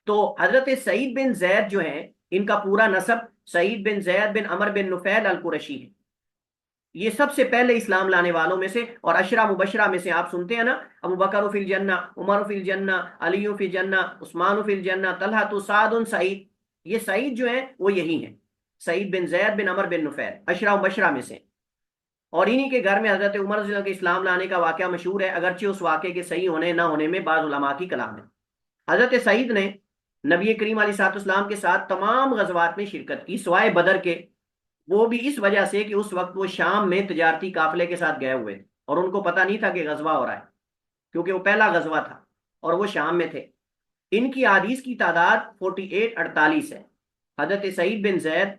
تو حضرت سعید بن زید جو ہیں ان کا پورا نسب سعید بن زید بن عمر بن نفیل القرشی ہے، یہ سب سے پہلے اسلام لانے والوں میں سے، اور عشرہ مبشرہ میں سے آپ سنتے ہیں نا، ابو بکر فی الجنہ، عمر فی الجنہ، علی فی الجنہ، عثمان فی الجنہ، طلحہ، سعد، سعید، یہ سعید جو ہیں وہ یہی ہیں، سعید بن زید بن عمر بن نفیل عشرہ مبشرہ میں سے، اور انہی کے گھر میں حضرت عمر رضی اللہ عنہ کے اسلام لانے کا واقعہ مشہور ہے، اگرچہ اس واقعے کے صحیح ہونے نہ ہونے میں بعض علماء کی کلام ہے۔ حضرت سعید نے نبی کریم علیہ السلام کے ساتھ تمام غزوات میں شرکت کی سوائے بدر کے، وہ بھی اس وجہ سے کہ اس وقت وہ شام میں تجارتی قافلے کے ساتھ گئے ہوئے تھے اور ان کو پتہ نہیں تھا کہ غزوہ ہو رہا ہے، کیونکہ وہ پہلا غزوہ تھا اور وہ شام میں تھے۔ ان کی احادیث کی تعداد 48 ہے۔ حضرت سعید بن زید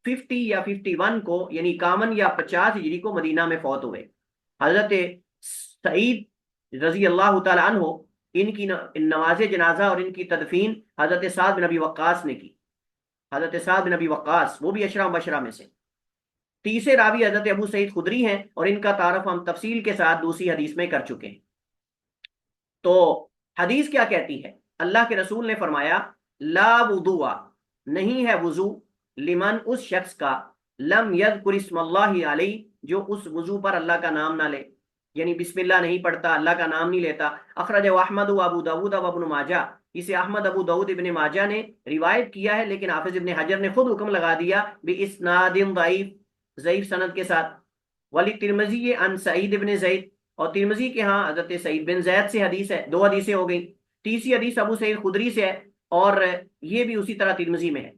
50 یا 51 کو یعنی 51 یا 50 ہجری کو مدینہ میں فوت ہوئے۔ حضرت سعید رضی اللہ تعالی عنہ ان کی نماز جنازہ اور ان کی تدفین حضرت سعد بن ابی وقاص نے کی۔ حضرت سعد بن ابی وقاص وہ بھی عشرہ مبشرہ میں سے۔ تیسرے راوی حضرت ابو سعید خدری ہیں اور ان کا تعارف ہم تفصیل کے ساتھ دوسری حدیث میں کر چکے ہیں۔ تو حدیث کیا کہتی ہے؟ اللہ کے رسول نے فرمایا لا وضوء، نہیں ہے وضو، لمن اس شخص کا، لم یذکر اسم اللہ علیہ، جو اس وضو پر اللہ کا نام نہ لے، یعنی بسم اللہ نہیں پڑھتا، اللہ کا نام نہیں لیتا۔ اخرجہ احمد و ابو داود و ابن ماجہ، اسے احمد، ابو داود، ابن ماجہ نے روایت کیا ہے، لیکن حافظ ابن حجر نے خود حکم لگا دیا باسناد ضعیف، ضعیف سند کے ساتھ۔ ولی ترمذی عن سعید ابن زید، اور ترمذی کے ہاں حضرت سعید بن زید سے حدیث ہے، دو حدیثیں ہو گئیں۔ تیسری حدیث ابو سعید خدری سے ہے اور یہ بھی اسی طرح ترمذی میں ہے۔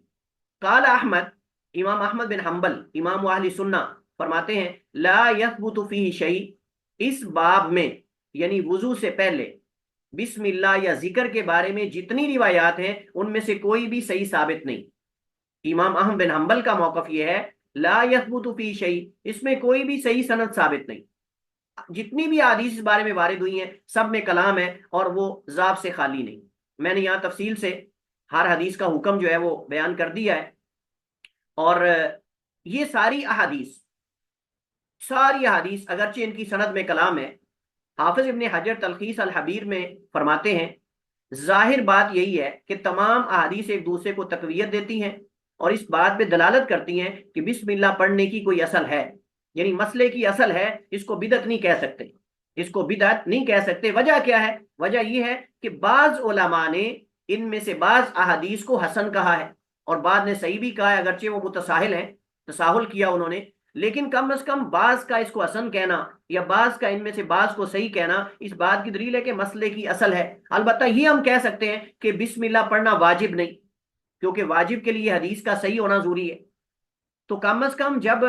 قال احمد، امام احمد بن حنبل امام اہل سنہ فرماتے ہیں لا یثبت فیہ شیء، اس باب میں یعنی وضو سے پہلے بسم اللہ یا ذکر کے بارے میں جتنی روایات ہیں ان میں سے کوئی بھی صحیح ثابت نہیں۔ امام احمد بن حنبل کا موقف یہ ہے لا یثبت فیہ شیء، اس میں کوئی بھی صحیح سند ثابت نہیں۔ جتنی بھی حدیث اس بارے میں وارد ہوئی ہیں سب میں کلام ہے اور وہ ضابط سے خالی نہیں۔ میں نے یہاں تفصیل سے ہر حدیث کا حکم جو ہے وہ بیان کر دیا ہے، اور یہ ساری احادیث اگرچہ ان کی سند میں کلام ہے، حافظ ابن حجر تلخیص الحبیر میں فرماتے ہیں ظاہر بات یہی ہے کہ تمام احادیث ایک دوسرے کو تقویت دیتی ہیں اور اس بات پہ دلالت کرتی ہیں کہ بسم اللہ پڑھنے کی کوئی اصل ہے، یعنی مسئلے کی اصل ہے، اس کو بدعت نہیں کہہ سکتے، اس کو بدعت نہیں کہہ سکتے۔ وجہ کیا ہے؟ وجہ یہ ہے کہ بعض علماء نے ان میں سے بعض احادیث کو حسن کہا ہے اور بعض نے صحیح بھی کہا ہے، اگرچہ وہ متساہل ہیں، تساہل کیا انہوں نے، لیکن کم از کم بعض کا اس کو حسن کہنا یا بعض کا ان میں سے بعض کو صحیح کہنا اس بات کی دلیل ہے کہ مسئلے کی اصل ہے۔ البتہ یہ ہم کہہ سکتے ہیں کہ بسم اللہ پڑھنا واجب نہیں، کیونکہ واجب کے لیے حدیث کا صحیح ہونا ضروری ہے۔ تو کم از کم جب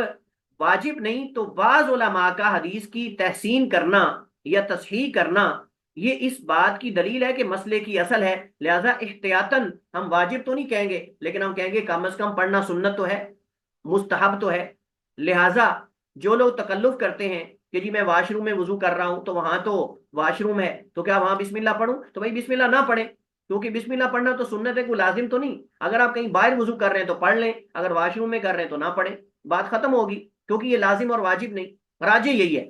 واجب نہیں تو بعض علماء کا حدیث کی تحسین کرنا یا تصحیح کرنا یہ اس بات کی دلیل ہے کہ مسئلے کی اصل ہے، لہذا احتیاطاً ہم واجب تو نہیں کہیں گے، لیکن ہم کہیں گے کم از کم پڑھنا سنت تو ہے، مستحب تو ہے۔ لہذا جو لوگ تکلف کرتے ہیں کہ جی میں واش روم میں وضو کر رہا ہوں تو وہاں تو واش روم ہے تو کیا وہاں بسم اللہ پڑھوں، تو بھائی بسم اللہ نہ پڑھیں، کیونکہ بسم اللہ پڑھنا تو سنت ہے، کوئی لازم تو نہیں۔ اگر آپ کہیں باہر وضو کر رہے ہیں تو پڑھ لیں، اگر واش روم میں کر رہے ہیں تو نہ پڑھیں، بات ختم ہوگی، کیونکہ یہ لازم اور واجب نہیں، راجے یہی ہے،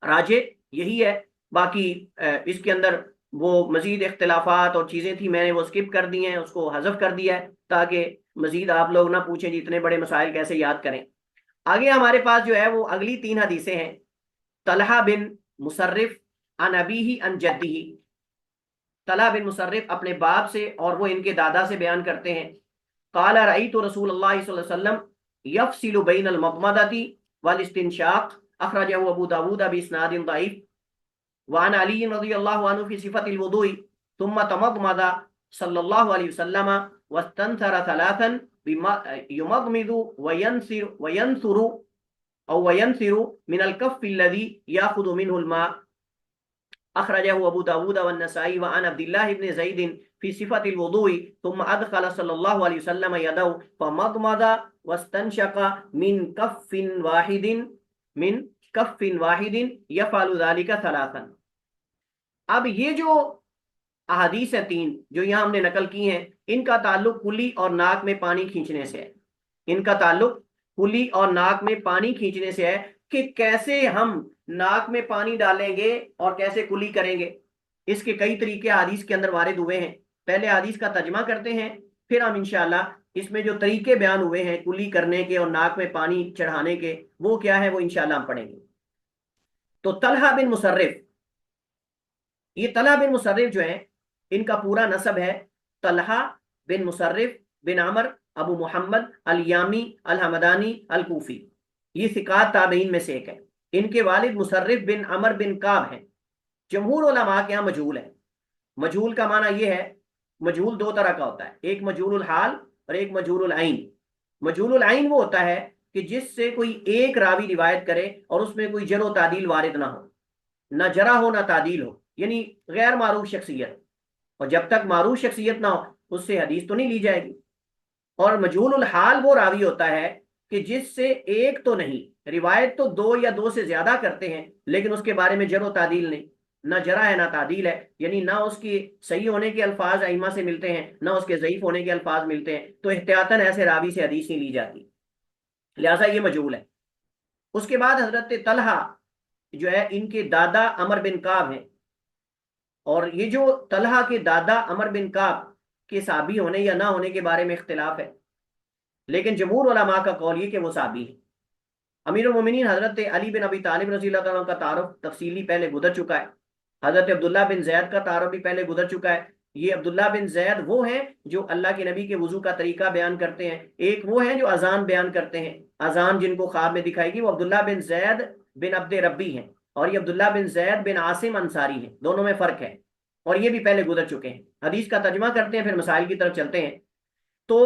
راجے یہی ہے۔ باقی اس کے اندر وہ مزید اختلافات اور چیزیں تھیں، میں نے وہ سکپ کر دی ہیں، اس کو حذف کر دیا ہے تاکہ مزید آپ لوگ نہ پوچھیں جی اتنے بڑے مسائل کیسے یاد کریں۔ آگے ہمارے پاس جو ہے وہ اگلی 3 حدیثیں ہیں۔ طلحہ بن مصرف عن ابیہ عن جدہ، طلحہ بن مصرف اپنے باپ سے اور وہ ان کے دادا سے بیان کرتے ہیں قال رأیت رسول اللہ صلی اللہ علیہ وسلم یفصل بین المضمضۃ والاستنشاق، اخرجہ ابو داود باسناد ضعیف، وعن علی رضی اللہ عنہ فی صفۃ الوضوء ثم تمضمض صلی اللہ علیہ وسلم واستنثر ثلاثا يمضمض وينثر من الكف الذي يأخذ منه الماء، اخرجه ابو داود والنسائی، وعن عبد الله بن زید في صفة الوضوء ثم ادخل صلی اللہ علیہ وسلم يده فمضمض واستنشق من كف واحد يفعل ذلك ثلاثا۔ اب یہ جو احادیث ہیں 3 جو یہاں ہم نے نقل کی ہیں، ان کا تعلق کلی اور ناک میں پانی کھینچنے سے ہے، ان کا تعلق کلی اور ناک میں پانی کھینچنے سے ہے کہ کیسے ہم ناک میں پانی ڈالیں گے اور کیسے کلی کریں گے۔ اس کے کئی طریقے حدیث کے اندر وارد ہوئے ہیں، پہلے حدیث کا ترجمہ کرتے ہیں، پھر ہم انشاءاللہ اس میں جو طریقے بیان ہوئے ہیں کلی کرنے کے اور ناک میں پانی چڑھانے کے وہ کیا ہے وہ انشاءاللہ ہم پڑھیں گے۔ تو طلحہ بن مصرف، یہ طلحہ بن مصرف جو ہیں ان کا پورا نسب ہے طلحہ بن مصرف بن عمر ابو محمد الیامی الحمدانی الکوفی، یہ ثقات تابعین میں سے ایک ہے۔ ان کے والد مصرف بن عمر بن کعب ہیں، جمہور علماء کے یہاں مجہول ہے۔ مجہول کا معنی یہ ہے مجہول دو طرح کا ہوتا ہے، ایک مجہول الحال اور ایک مجہول العین۔ مجہول العین وہ ہوتا ہے کہ جس سے کوئی ایک راوی روایت کرے اور اس میں کوئی جرح و تعدیل وارد نہ ہو، نہ جرح ہو نہ تعدیل ہو، یعنی غیر معروف شخصیت، اور جب تک معروف شخصیت نہ ہو اس سے حدیث تو نہیں لی جائے گی۔ اور مجہول الحال وہ راوی ہوتا ہے کہ جس سے ایک تو نہیں، روایت تو دو یا دو سے زیادہ کرتے ہیں لیکن اس کے بارے میں جرح و تعدیل نہیں، نہ جرح ہے نہ تعدیل ہے، یعنی نہ اس کی صحیح ہونے کے الفاظ ائمہ سے ملتے ہیں نہ اس کے ضعیف ہونے کے الفاظ ملتے ہیں، تو احتیاطاً ایسے راوی سے حدیث نہیں لی جاتی، لہٰذا یہ مجہول ہے۔ اس کے بعد حضرت طلحہ جو ہے ان کے دادا عمر بن کعب ہیں، اور یہ جو طلحہ کے دادا عمر بن کعب کے صحابی ہونے یا نہ ہونے کے بارے میں اختلاف ہے، لیکن جمہور علماء کا قول یہ کہ وہ صحابی ہیں۔ امیر المومنین حضرت علی بن ابی طالب رضی اللہ تعالیٰ عنہ کا تعارف تفصیلی پہلے گزر چکا ہے، حضرت عبداللہ بن زید کا تعارف بھی پہلے گزر چکا ہے۔ یہ عبداللہ بن زید وہ ہیں جو اللہ کے نبی کے وضو کا طریقہ بیان کرتے ہیں، ایک وہ ہیں جو اذان بیان کرتے ہیں، اذان جن کو خواب میں دکھائے گی وہ عبداللہ بن زید بن عبد ربی ہیں، اور یہ عبداللہ بن زید بن عاصم انصاری ہیں، دونوں میں فرق ہے، اور یہ بھی پہلے گزر چکے ہیں۔ حدیث کا ترجمہ کرتے ہیں پھر مسائل کی طرف چلتے ہیں۔ تو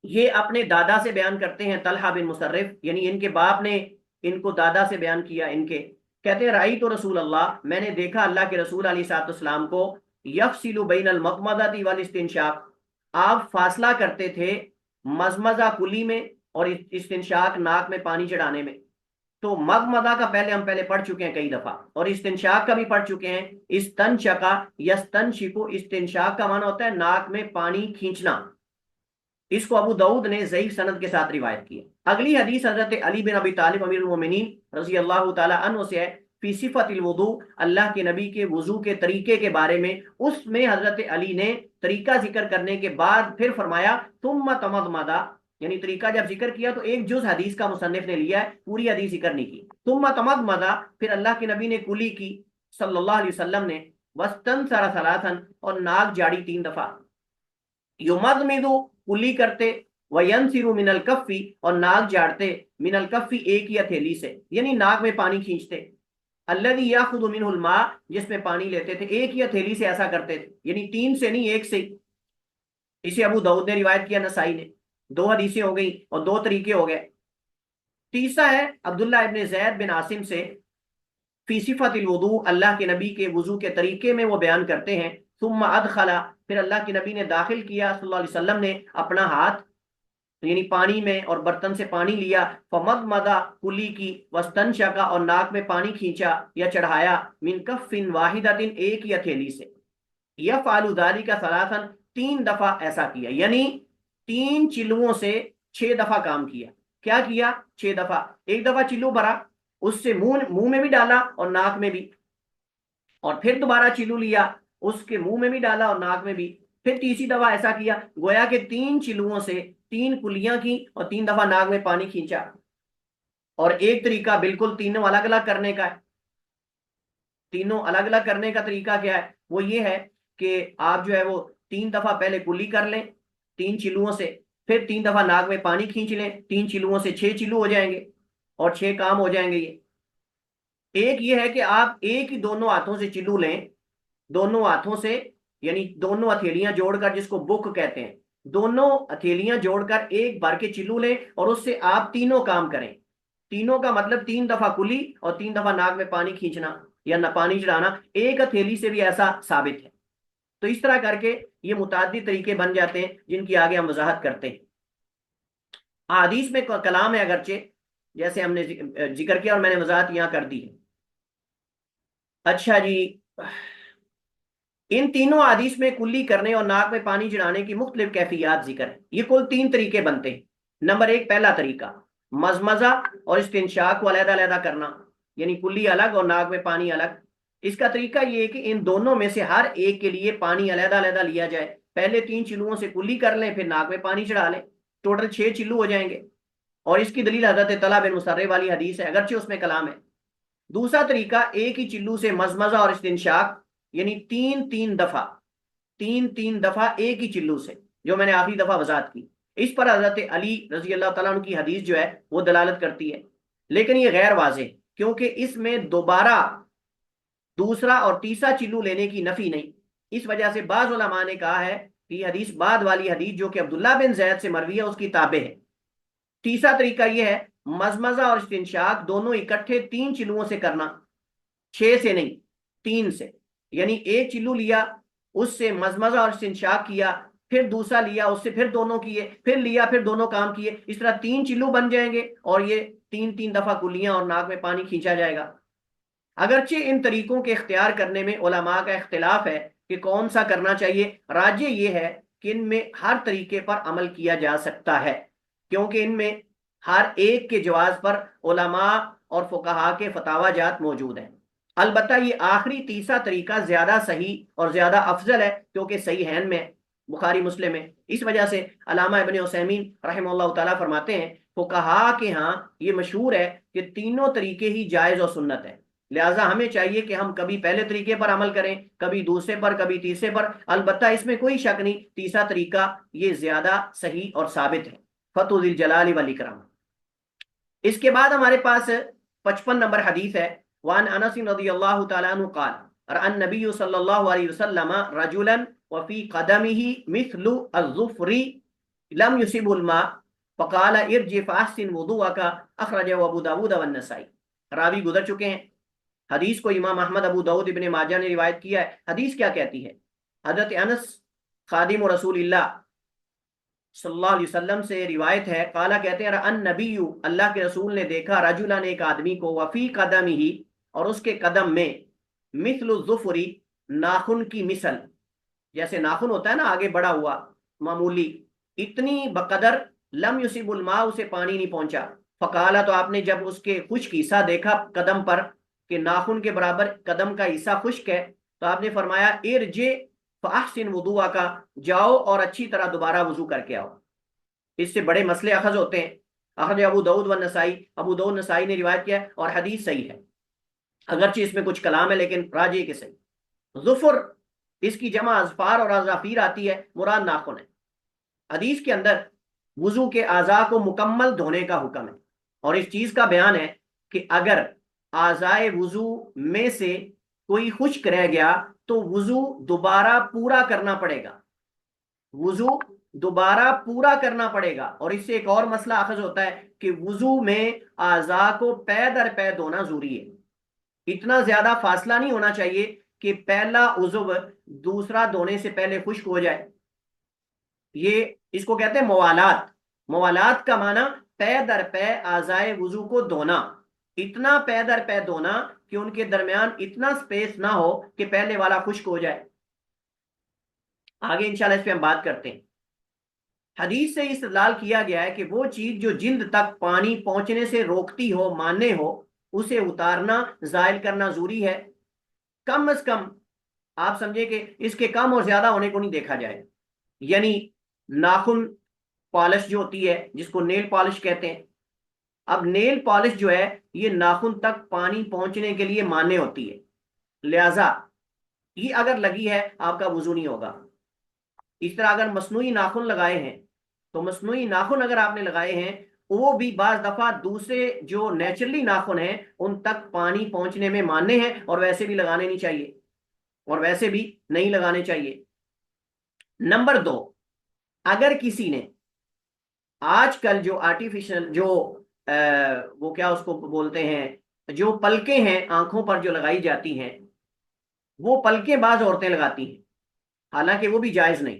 یہ اپنے دادا سے بیان کرتے ہیں، طلحہ بن مصرف، یعنی ان کے باپ نے ان کو دادا سے بیان کیا، ان کے کہتے ہیں رأیت رسول اللہ، میں نے دیکھا اللہ کے رسول علیہ الصلوۃ والسلام کو، یفصل بین المضمضۃ والاستنشاق، آپ فاصلہ کرتے تھے مزمزہ کلی میں اور استنشاق ناک میں پانی چڑھانے میں۔ تو مضمضہ کا ہم پہلے پڑھ چکے ہیں کئی دفعہ، اور استنشاق کا بھی پڑھ چکے ہیں۔ استنشقا یستنشق، استنشاق کا معنی ہوتا ہے ناک میں پانی کھینچنا، اس کو ابو داؤد نے ضعیف سند کے ساتھ روایت کی ہے۔ اگلی حدیث حضرت علی بن ابی طالب امیر المومنین رضی اللہ تعالی عنہ سے ہے، فی صفت الوضوء، اللہ کے نبی کے وضو کے طریقے کے بارے میں۔ اس میں حضرت علی نے طریقہ ذکر کرنے کے بعد پھر فرمایا ثم تمضمض، یعنی طریقہ جب ذکر کیا تو ایک جز حدیث کا مصنف نے لیا ہے، پوری حدیث ذکر نہیں کی۔ ثم تمضمض، پھر اللہ کے نبی نے کلی کی صلی اللہ علیہ وسلم نے، واستنثر ثلاثا، اور ناک جاڑی 3 دفعہ، یمضمض کلی کرتے، وینثر من الکفی، اور ناک جاڑتے، من الکفی ایک ہی ہتھیلی سے، یعنی ناک میں پانی کھینچتے، الذی یاخذ منہ الماء، جس میں پانی لیتے تھے، ایک ہی ہتھیلی سے ایسا کرتے تھے، یعنی 3 سے نہیں، ایک سے۔ اسے ابو داؤد نے روایت کیا، نسائی نے، 2 حدیثیں ہو گئی اور 2 طریقے ہو گئے۔ تیسرا ہے عبداللہ ابن زید بن عاصم سے، فی صفت الوضوء، اللہ کے نبی کے وضو کے طریقے میں وہ بیان کرتے ہیں، ثم ادخلا، پھر اللہ کے نبی نے داخل کیا صلی اللہ علیہ وسلم نے اپنا ہاتھ یعنی پانی میں اور برتن سے پانی لیا، فمضمض کلی کی، واستنشق، اور ناک میں پانی کھینچا یا چڑھایا، من کف واحدۃ، ایک ہی ہتھیلی سے، یفعل ذلک ثلاثا، 3 دفعہ ایسا کیا، یعنی 3 چلوؤں سے 6 دفعہ کام کیا۔ کیا کیا؟ 6 دفعہ، ایک دفعہ چلو بھرا، اس سے منہ میں بھی ڈالا اور ناک میں بھی، اور پھر دوبارہ چلو لیا، اس کے منہ میں بھی ڈالا اور ناک میں بھی، پھر تیسری دفعہ ایسا کیا، گویا کہ 3 چلوؤں سے 3 کلیاں کی اور 3 دفعہ ناک میں پانی کھینچا۔ اور ایک طریقہ بالکل تینوں الگ الگ کرنے کا ہے۔ تینوں الگ الگ کرنے کا طریقہ کیا ہے؟ وہ یہ ہے کہ آپ جو ہے وہ 3 دفعہ پہلے کلی کر لیں 3 چلوؤں سے، پھر 3 دفعہ ناک میں پانی کھینچ لیں، 3 چلوؤں سے 6 چلو ہو جائیں گے، اور 6 کام ہو جائیں گے۔ ایک یہ ہے کہ آپ ایک ہی دونوں ہاتھوں سے چلو لیں، دونوں ہاتھوں سے، یعنی دونوں ہتھیلیاں جوڑ کر، جس کو بک کہتے ہیں، دونوں ہتھیلیاں جوڑ کر ایک بار کے چلو لیں، اور اس سے آپ تینوں کام کریں۔ تینوں کا مطلب 3 دفعہ کلی اور 3 دفعہ ناک میں پانی کھینچنا یا نہ پانی چڑھانا، ایک ہتھیلی سے بھی ایسا ثابت ہے۔ تو اس طرح کر کے یہ متعدد طریقے بن جاتے ہیں جن کی آگے ہم وضاحت کرتے ہیں۔ حدیث میں کلام ہے اگرچہ، جیسے ہم نے ذکر کیا اور میں نے وضاحت یہاں کر دی ہے۔ اچھا جی، ان تینوں حدیث میں کلی کرنے اور ناک میں پانی چڑھانے کی مختلف کیفیات ذکر ہیں۔ یہ کل 3 طریقے بنتے ہیں۔ نمبر 1، پہلا طریقہ مزمزہ اور استنشاق کو علیحدہ علیحدہ کرنا، یعنی کلی الگ اور ناک میں پانی الگ۔ اس کا طریقہ یہ ہے کہ ان دونوں میں سے ہر ایک کے لیے پانی علیحدہ علیحدہ لیا جائے، پہلے 3 چلوؤں سے کلی کر لیں، پھر ناک میں پانی چڑھا لیں، ٹوٹل 6 چلو ہو جائیں گے۔ اور اس کی دلیل حضرت طلحہ بن مصرف والی حدیث ہے، اگرچہ اس میں کلام ہے۔ دوسرا طریقہ ایک ہی چلو سے مزمزہ اور استنشاق، یعنی 3 دفعہ ایک ہی چلو سے، جو میں نے آخری دفعہ وضاحت کی۔ اس پر حضرت علی رضی اللہ تعالیٰ عنہ کی حدیث جو ہے وہ دلالت کرتی ہے، لیکن یہ غیر واضح، کیونکہ اس میں دوبارہ دوسرا اور تیسرا چلو لینے کی نفی نہیں، اس وجہ سے بعض علماء نے کہا ہے کہ یہ حدیث بعد والی حدیث جو کہ عبداللہ بن زید سے مروی ہے اس کی تابع ہے۔ تیسرا طریقہ یہ ہے مزمزہ اور استنشاق دونوں اکٹھے 3 چلوؤں سے کرنا، 6 سے نہیں 3 سے، یعنی ایک چلو لیا اس سے مزمزہ اور استنشاق کیا، پھر دوسرا لیا اس سے پھر دونوں کیے، پھر لیا پھر دونوں کام کیے، اس طرح 3 چلو بن جائیں گے اور یہ 3 دفعہ کلیاں اور ناک میں پانی کھینچا جائے گا۔ اگرچہ ان طریقوں کے اختیار کرنے میں علماء کا اختلاف ہے کہ کون سا کرنا چاہیے، راجح یہ ہے کہ ان میں ہر طریقے پر عمل کیا جا سکتا ہے، کیونکہ ان میں ہر ایک کے جواز پر علماء اور فقہا کے فتاوی جات موجود ہیں۔ البتہ یہ آخری تیسرا طریقہ زیادہ صحیح اور زیادہ افضل ہے کیونکہ صحیحین میں بخاری مسلم میں۔ اس وجہ سے علامہ ابن عثیمین رحمہ اللہ تعالیٰ فرماتے ہیں فقہا کے ہاں یہ مشہور ہے کہ تینوں طریقے ہی جائز اور سنت ہے، لہٰذا ہمیں چاہیے کہ ہم کبھی پہلے طریقے پر عمل کریں، کبھی دوسرے پر، کبھی تیسرے پر۔ البتہ اس میں کوئی شک نہیں تیسرا طریقہ یہ زیادہ صحیح اور ثابت ہے، فتح ذی الجلال والاکرام۔ اس کے بعد ہمارے پاس 55 نمبر حدیث ہے، وعن انس رضی اللہ تعالیٰ عنہ قال رأى النبی صلی اللہ علیہ وسلم رجلا وفی قدمه مثل الظفر لم يصب الماء فقال ارجع فاحسن وضوءك اخرجه ابو داود والنسائی۔ راوی گزر چکے ہیں، حدیث کو امام احمد، ابو داؤد، ابن ماجہ نے روایت کیا ہے۔ حدیث کیا کہتی ہے؟ حضرت انس خادم رسول اللہ صلی اللہ علیہ وسلم سے روایت ہے، قالا کہتے ہیں رأى النبی، اللہ کے رسول نے دیکھا، رجلا نے ایک آدمی کو، وفی قدمه اور اس کے قدم میں، مثل الظفر ناخن کی مثل، جیسے ناخن ہوتا ہے نا آگے بڑا ہوا معمولی، اتنی بقدر، لم یصب الماء اسے پانی نہیں پہنچا۔ فقالا تو آپ نے جب اس کے خشک حصہ دیکھا قدم پر کہ ناخن کے برابر قدم کا حصہ خشک ہے، تو آپ نے فرمایا ارجع فاحسن وضوءک، جاؤ اور اچھی طرح دوبارہ وضو کر کے آؤ۔ اس سے بڑے مسئلے اخذ ہوتے ہیں۔ اخرج ابو داؤد والنسائی، ابو داؤد نسائی نے روایت کیا ہے اور حدیث صحیح ہے، اگرچہ اس میں کچھ کلام ہے لیکن راجح کے صحیح۔ ظفر اس کی جمع اظفار اور اظافیر آتی ہے، مراد ناخن ہے۔ حدیث کے اندر وضو کے اعضاء کو مکمل دھونے کا حکم ہے، اور اس چیز کا بیان ہے کہ اگر اعضائے وضو میں سے کوئی خشک رہ گیا تو وضو دوبارہ پورا کرنا پڑے گا، وضو دوبارہ پورا کرنا پڑے گا۔ اور اس سے ایک اور مسئلہ اخذ ہوتا ہے کہ وضو میں اعضاء کو پے در پے دھونا ضروری ہے، اتنا زیادہ فاصلہ نہیں ہونا چاہیے کہ پہلا عضو دوسرا دھونے سے پہلے خشک ہو جائے۔ یہ اس کو کہتے ہیں موالات۔ موالات کا معنی پے در پے اعضائے وضو کو دھونا، اتنا پے در پے دھونا کہ ان کے درمیان اتنا سپیس نہ ہو کہ پہلے والا خشک ہو جائے۔ آگے انشاءاللہ اس پہ ہم بات کرتے ہیں۔ حدیث سے استدلال کیا گیا ہے کہ وہ چیز جو جلد تک پانی پہنچنے سے روکتی ہو، مانع ہو، اسے اتارنا، زائل کرنا ضروری ہے۔ کم از کم آپ سمجھے کہ اس کے کم اور زیادہ ہونے کو نہیں دیکھا جائے، یعنی ناخن پالش جو ہوتی ہے جس کو نیل پالش کہتے ہیں، اب نیل پالش جو ہے یہ ناخن تک پانی پہنچنے کے لیے مانع ہوتی ہے، لہذا یہ اگر لگی ہے آپ کا وضو نہیں ہوگا۔ اس طرح اگر مصنوعی ناخن لگائے ہیں تو مصنوعی ناخن اگر آپ نے لگائے ہیں وہ بھی بعض دفعہ دوسرے جو نیچرلی ناخن ہیں ان تک پانی پہنچنے میں مانع ہیں، اور ویسے بھی لگانے نہیں چاہیے، اور ویسے بھی نہیں لگانے چاہیے۔ نمبر 2، اگر کسی نے آج کل جو آرٹیفیشل جو وہ کیا اس کو بولتے ہیں، جو پلکیں ہیں آنکھوں پر جو لگائی جاتی ہیں، وہ پلکیں بعض عورتیں لگاتی ہیں، حالانکہ وہ بھی جائز نہیں،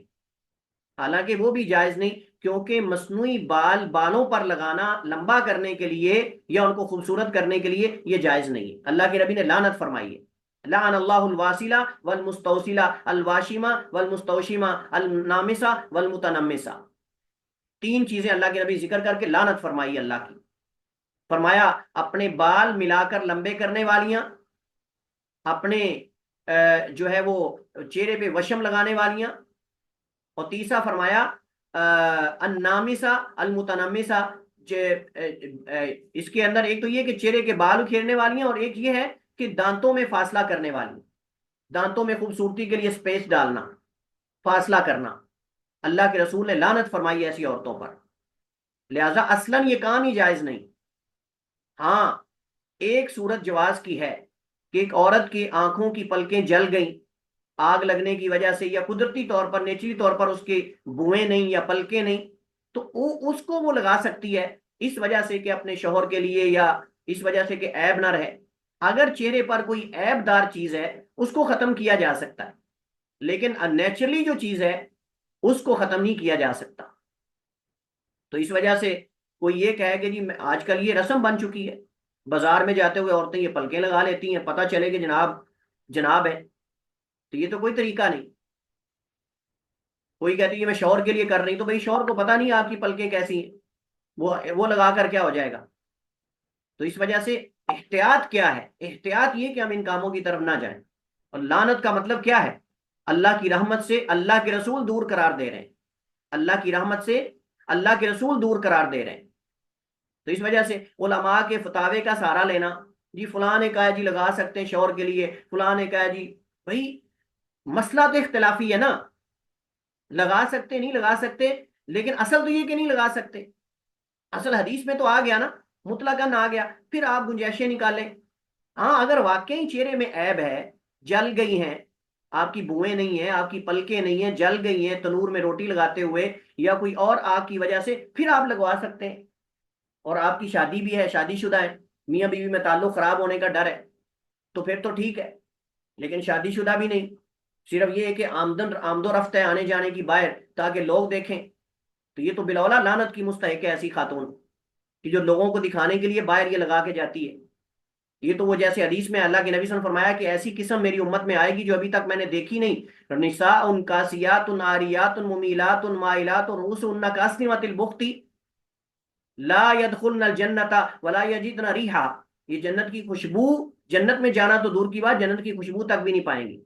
حالانکہ وہ بھی جائز نہیں، کیونکہ مصنوعی بالوں پر لگانا لمبا کرنے کے لیے یا ان کو خوبصورت کرنے کے لیے یہ جائز نہیں ہے۔ اللہ کے نبی نے لعنت فرمائی ہے، لعن اللہ الواسلہ والمستوسلہ الواشمہ والمستوشمہ النامسہ والمتنمسہ۔ 3 چیزیں اللہ کے نبی ذکر کر کے لعنت فرمائی اللہ کی۔ فرمایا اپنے بال ملا کر لمبے کرنے والیاں، اپنے جو ہے وہ چہرے پہ وشم لگانے والیاں، اور تیسرا فرمایا النامسہ المتنمسہ، اس کے اندر ایک تو یہ کہ چہرے کے بال اکھیرنے والیاں، اور ایک یہ ہے کہ دانتوں میں فاصلہ کرنے والی، دانتوں میں خوبصورتی کے لیے سپیس ڈالنا، فاصلہ کرنا۔ اللہ کے رسول نے لعنت فرمائی ایسی عورتوں پر، لہذا اصلاً یہ کام ہی جائز نہیں۔ ہاں ایک صورت جواز کی ہے کہ ایک عورت کی آنکھوں کی پلکیں جل گئیں آگ لگنے کی وجہ سے یا قدرتی طور پر نیچری طور پر اس کے بوئیں نہیں یا پلکیں نہیں، تو اس کو وہ لگا سکتی ہے اس وجہ سے کہ اپنے شوہر کے لیے، یا اس وجہ سے کہ عیب نہ رہے۔ اگر چہرے پر کوئی عیب دار چیز ہے اس کو ختم کیا جا سکتا ہے، لیکن نیچرلی جو چیز ہے اس کو ختم نہیں کیا جا سکتا۔ تو اس وجہ سے کوئی یہ کہے کہ جی آج کل یہ رسم بن چکی ہے، بازار میں جاتے ہوئے عورتیں یہ پلکیں لگا لیتی ہیں، پتہ چلے کہ جناب ہے، تو یہ تو کوئی طریقہ نہیں۔ کوئی کہتی ہے میں شوہر کے لیے کر رہی، تو بھائی شوہر کو پتہ نہیں آپ کی پلکیں کیسی ہیں، وہ لگا کر کیا ہو جائے گا۔ تو اس وجہ سے احتیاط کیا ہے؟ احتیاط یہ کہ ہم ان کاموں کی طرف نہ جائیں۔ اور لعنت کا مطلب کیا ہے؟ اللہ کی رحمت سے اللہ کے رسول دور قرار دے رہے ہیں، اللہ کی رحمت سے اللہ کے رسول دور قرار دے رہے ہیں۔ تو اس وجہ سے علماء کے فتاوے کا سہارا لینا، جی فلاں نے کہا جی لگا سکتے ہیں شوہر کے لیے، فلاں نے کہا جی، بھائی مسئلہ تو اختلافی ہے نا، لگا سکتے نہیں لگا سکتے، لیکن اصل تو یہ کہ نہیں لگا سکتے، اصل حدیث میں تو آ گیا نا، مطلقاً آ گیا، پھر آپ گنجائشیں نکالیں۔ ہاں اگر واقعی چہرے میں عیب ہے، جل گئی ہیں، آپ کی بوئیں نہیں ہیں، آپ کی پلکیں نہیں ہیں، جل گئی ہیں تنور میں روٹی لگاتے ہوئے یا کوئی اور آگ کی وجہ سے، پھر آپ لگوا سکتے ہیں، اور آپ کی شادی بھی ہے، شادی شدہ ہے، میاں بیوی میں تعلق خراب ہونے کا ڈر ہے، تو پھر تو ٹھیک ہے۔ لیکن شادی شدہ بھی نہیں، صرف یہ ہے کہ آمد و رفت ہے آنے جانے کی باہر تاکہ لوگ دیکھیں، تو یہ تو بلاولا لعنت کی مستحق ہے ایسی خاتون کہ جو لوگوں کو دکھانے کے لیے باہر یہ لگا کے جاتی ہے۔ یہ تو وہ جیسے حدیث میں اللہ کے نبی صلی اللہ علیہ وسلم فرمایا کہ ایسی قسم میری امت میں آئے گی جو ابھی تک میں نے دیکھی نہیں، نساء کاسیات عاریات ممیلات مائلات رؤوسهن کاسنمۃ البخت لا يدخلن الجنۃ ولا یجدن ریحا، یہ جنت کی خوشبو، جنت میں جانا تو دور کی بات، جنت کی خوشبو تک بھی نہیں پائیں گی۔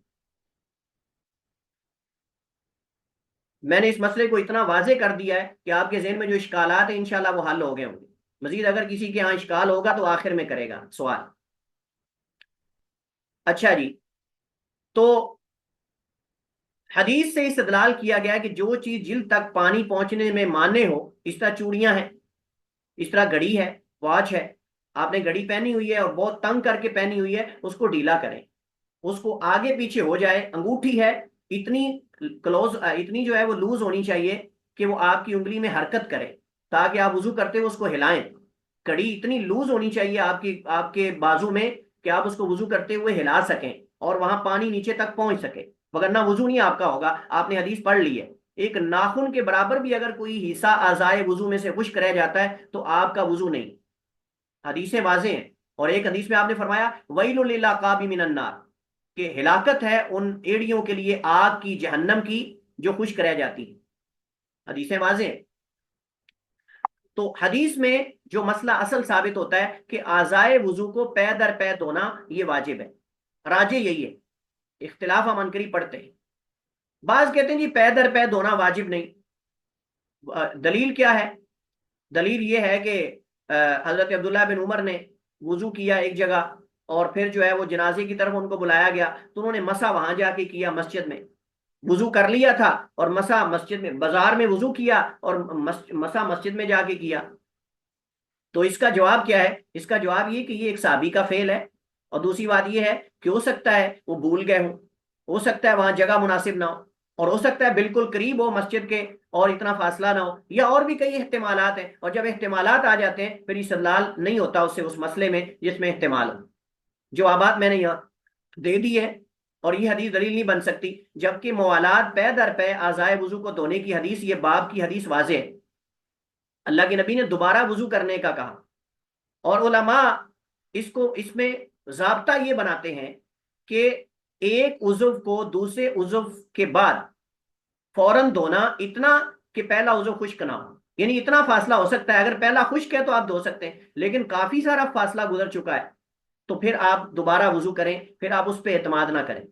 میں نے اس مسئلے کو اتنا واضح کر دیا ہے کہ آپ کے ذہن میں جو اشکالات ہیں انشاءاللہ وہ حل ہو گئے ہوں گے۔ مزید اگر کسی کے ہاں اشکال ہوگا تو آخر میں کرے گا سوال۔ اچھا جی، تو حدیث سے استدلال کیا گیا کہ جو چیز جلد تک پانی پہنچنے میں مانع ہو، اس طرح چوڑیاں ہیں، اس طرح گھڑی ہے، واچ ہے، آپ نے گھڑی پہنی ہوئی ہے اور بہت تنگ کر کے پہنی ہوئی ہے، اس کو ڈھیلا کریں، اس کو آگے پیچھے ہو جائے۔ انگوٹھی ہے اتنی کلوز، اتنی جو ہے وہ لوز ہونی چاہیے کہ وہ آپ کی انگلی میں حرکت کرے تاکہ آپ وضو کرتے ہوئے اس کو ہلائیں۔ کڑی اتنی لوز ہونی چاہیے آپ کے بازو میں کہ آپ اس کو وضو کرتے ہوئے ہلا سکیں اور وہاں پانی نیچے تک پہنچ سکے، وگرنہ وضو نہیں آپ کا ہوگا۔ آپ نے حدیث پڑھ لی ہے، ایک ناخن کے برابر بھی اگر کوئی حصہ اعضائے وضو میں سے خشک رہ جاتا ہے تو آپ کا وضو نہیں۔ حدیثیں واضح ہیں۔ اور ایک حدیث میں آپ نے فرمایا وَيْلٌ لِلْعَقَابِ مِنَ النَّارِ، کہ ہلاکت ہے ان ایڑیوں کے لیے آگ کی، جہنم کی، جو خشک رہ جاتی ہیں۔ حدیثیں واضح ہیں۔ تو حدیث میں جو مسئلہ اصل ثابت ہوتا ہے کہ اعضائے وضو کو پے در پے دھونا یہ واجب ہے، راجح یہی ہے، اختلاف ہم عنقریب پڑھتے ہیں۔ بعض کہتے ہیں جی پے در پے دھونا واجب نہیں، دلیل کیا ہے؟ دلیل یہ ہے کہ حضرت عبداللہ بن عمر نے وضو کیا ایک جگہ، اور پھر جو ہے وہ جنازے کی طرف ان کو بلایا گیا تو انہوں نے مسح وہاں جا کے کیا، مسجد میں وضو کر لیا تھا اور مسح مسجد میں، بازار میں وضو کیا اور مسح مسجد میں جا کے کیا۔ تو اس کا جواب کیا ہے؟ اس کا جواب یہ کہ یہ ایک صحابی کا فعل ہے، اور دوسری بات یہ ہے کہ ہو سکتا ہے وہ بھول گئے ہوں، ہو سکتا ہے وہاں جگہ مناسب نہ ہو، اور ہو سکتا ہے بالکل قریب ہو مسجد کے اور اتنا فاصلہ نہ ہو، یا اور بھی کئی احتمالات ہیں، اور جب احتمالات آ جاتے ہیں پھر استدلال نہیں ہوتا اس سے، اس مسئلے میں جس میں احتمال ہو۔ جوابات میں نے یہاں دے دی ہے، اور یہ حدیث دلیل نہیں بن سکتی، جبکہ موالات پے در پے اعضائے وضو کو دھونے کی حدیث، یہ باب کی حدیث واضح ہے۔ اللہ کے نبی نے دوبارہ وضو کرنے کا کہا، اور علماء اس میں ضابطہ یہ بناتے ہیں کہ ایک عضو کو دوسرے عضو کے بعد فوراً دھونا، اتنا کہ پہلا عضو خشک نہ ہو، یعنی اتنا فاصلہ ہو سکتا ہے، اگر پہلا خشک ہے تو آپ دھو سکتے ہیں، لیکن کافی سارا فاصلہ گزر چکا ہے تو پھر آپ دوبارہ وضو کریں، پھر آپ اس پہ اعتماد نہ کریں،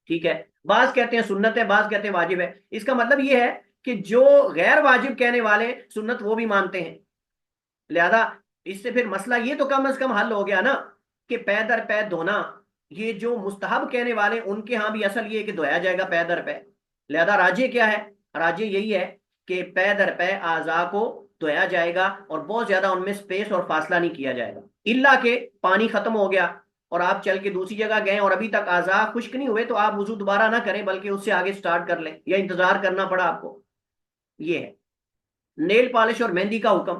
ٹھیک ہے۔ بعض کہتے ہیں سنت ہے، بعض کہتے ہیں واجب ہے۔ اس کا مطلب یہ ہے کہ جو غیر واجب کہنے والے سنت وہ بھی مانتے ہیں، لہذا اس سے پھر مسئلہ یہ تو کم از کم حل ہو گیا نا کہ پے در پے دھونا، یہ جو مستحب کہنے والے ان کے ہاں بھی اصل یہ کہ دھویا جائے گا پے در پے، لہذا راجح کیا ہے؟ راجح یہی ہے کہ پے در پے اعضاء کو دھویا جائے گا، اور بہت زیادہ ان میں سپیس اور فاصلہ نہیں کیا جائے گا، الا کہ پانی ختم ہو گیا اور آپ چل کے دوسری جگہ گئے اور ابھی تک اعضاء خشک نہیں ہوئے تو آپ وضو دوبارہ نہ کریں بلکہ اس سے آگے سٹارٹ کر لیں یا انتظار کرنا پڑا آپ کو. یہ ہے نیل پالش اور مہندی کا حکم.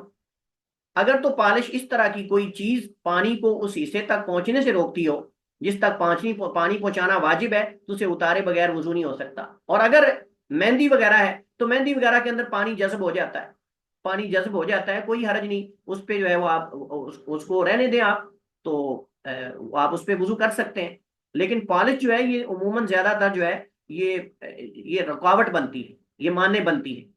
اگر تو پالش اس طرح کی کوئی چیز پانی کو اس حصے تک پہنچنے سے روکتی ہو جس تک پانی پہنچانا واجب ہے تو اسے اتارے بغیر وضو نہیں ہو سکتا. اور اگر مہندی وغیرہ ہے تو مہندی وغیرہ کے اندر پانی جذب ہو جاتا ہے, پانی جذب ہو جاتا ہے, کوئی حرج نہیں اس پہ جو ہے وہ آپ اس کو رہنے دیں آپ, تو آپ اس پہ وضو کر سکتے ہیں. لیکن پالش جو ہے یہ عموماً زیادہ تر جو ہے یہ رکاوٹ بنتی ہے, یہ مانع بنتی ہے.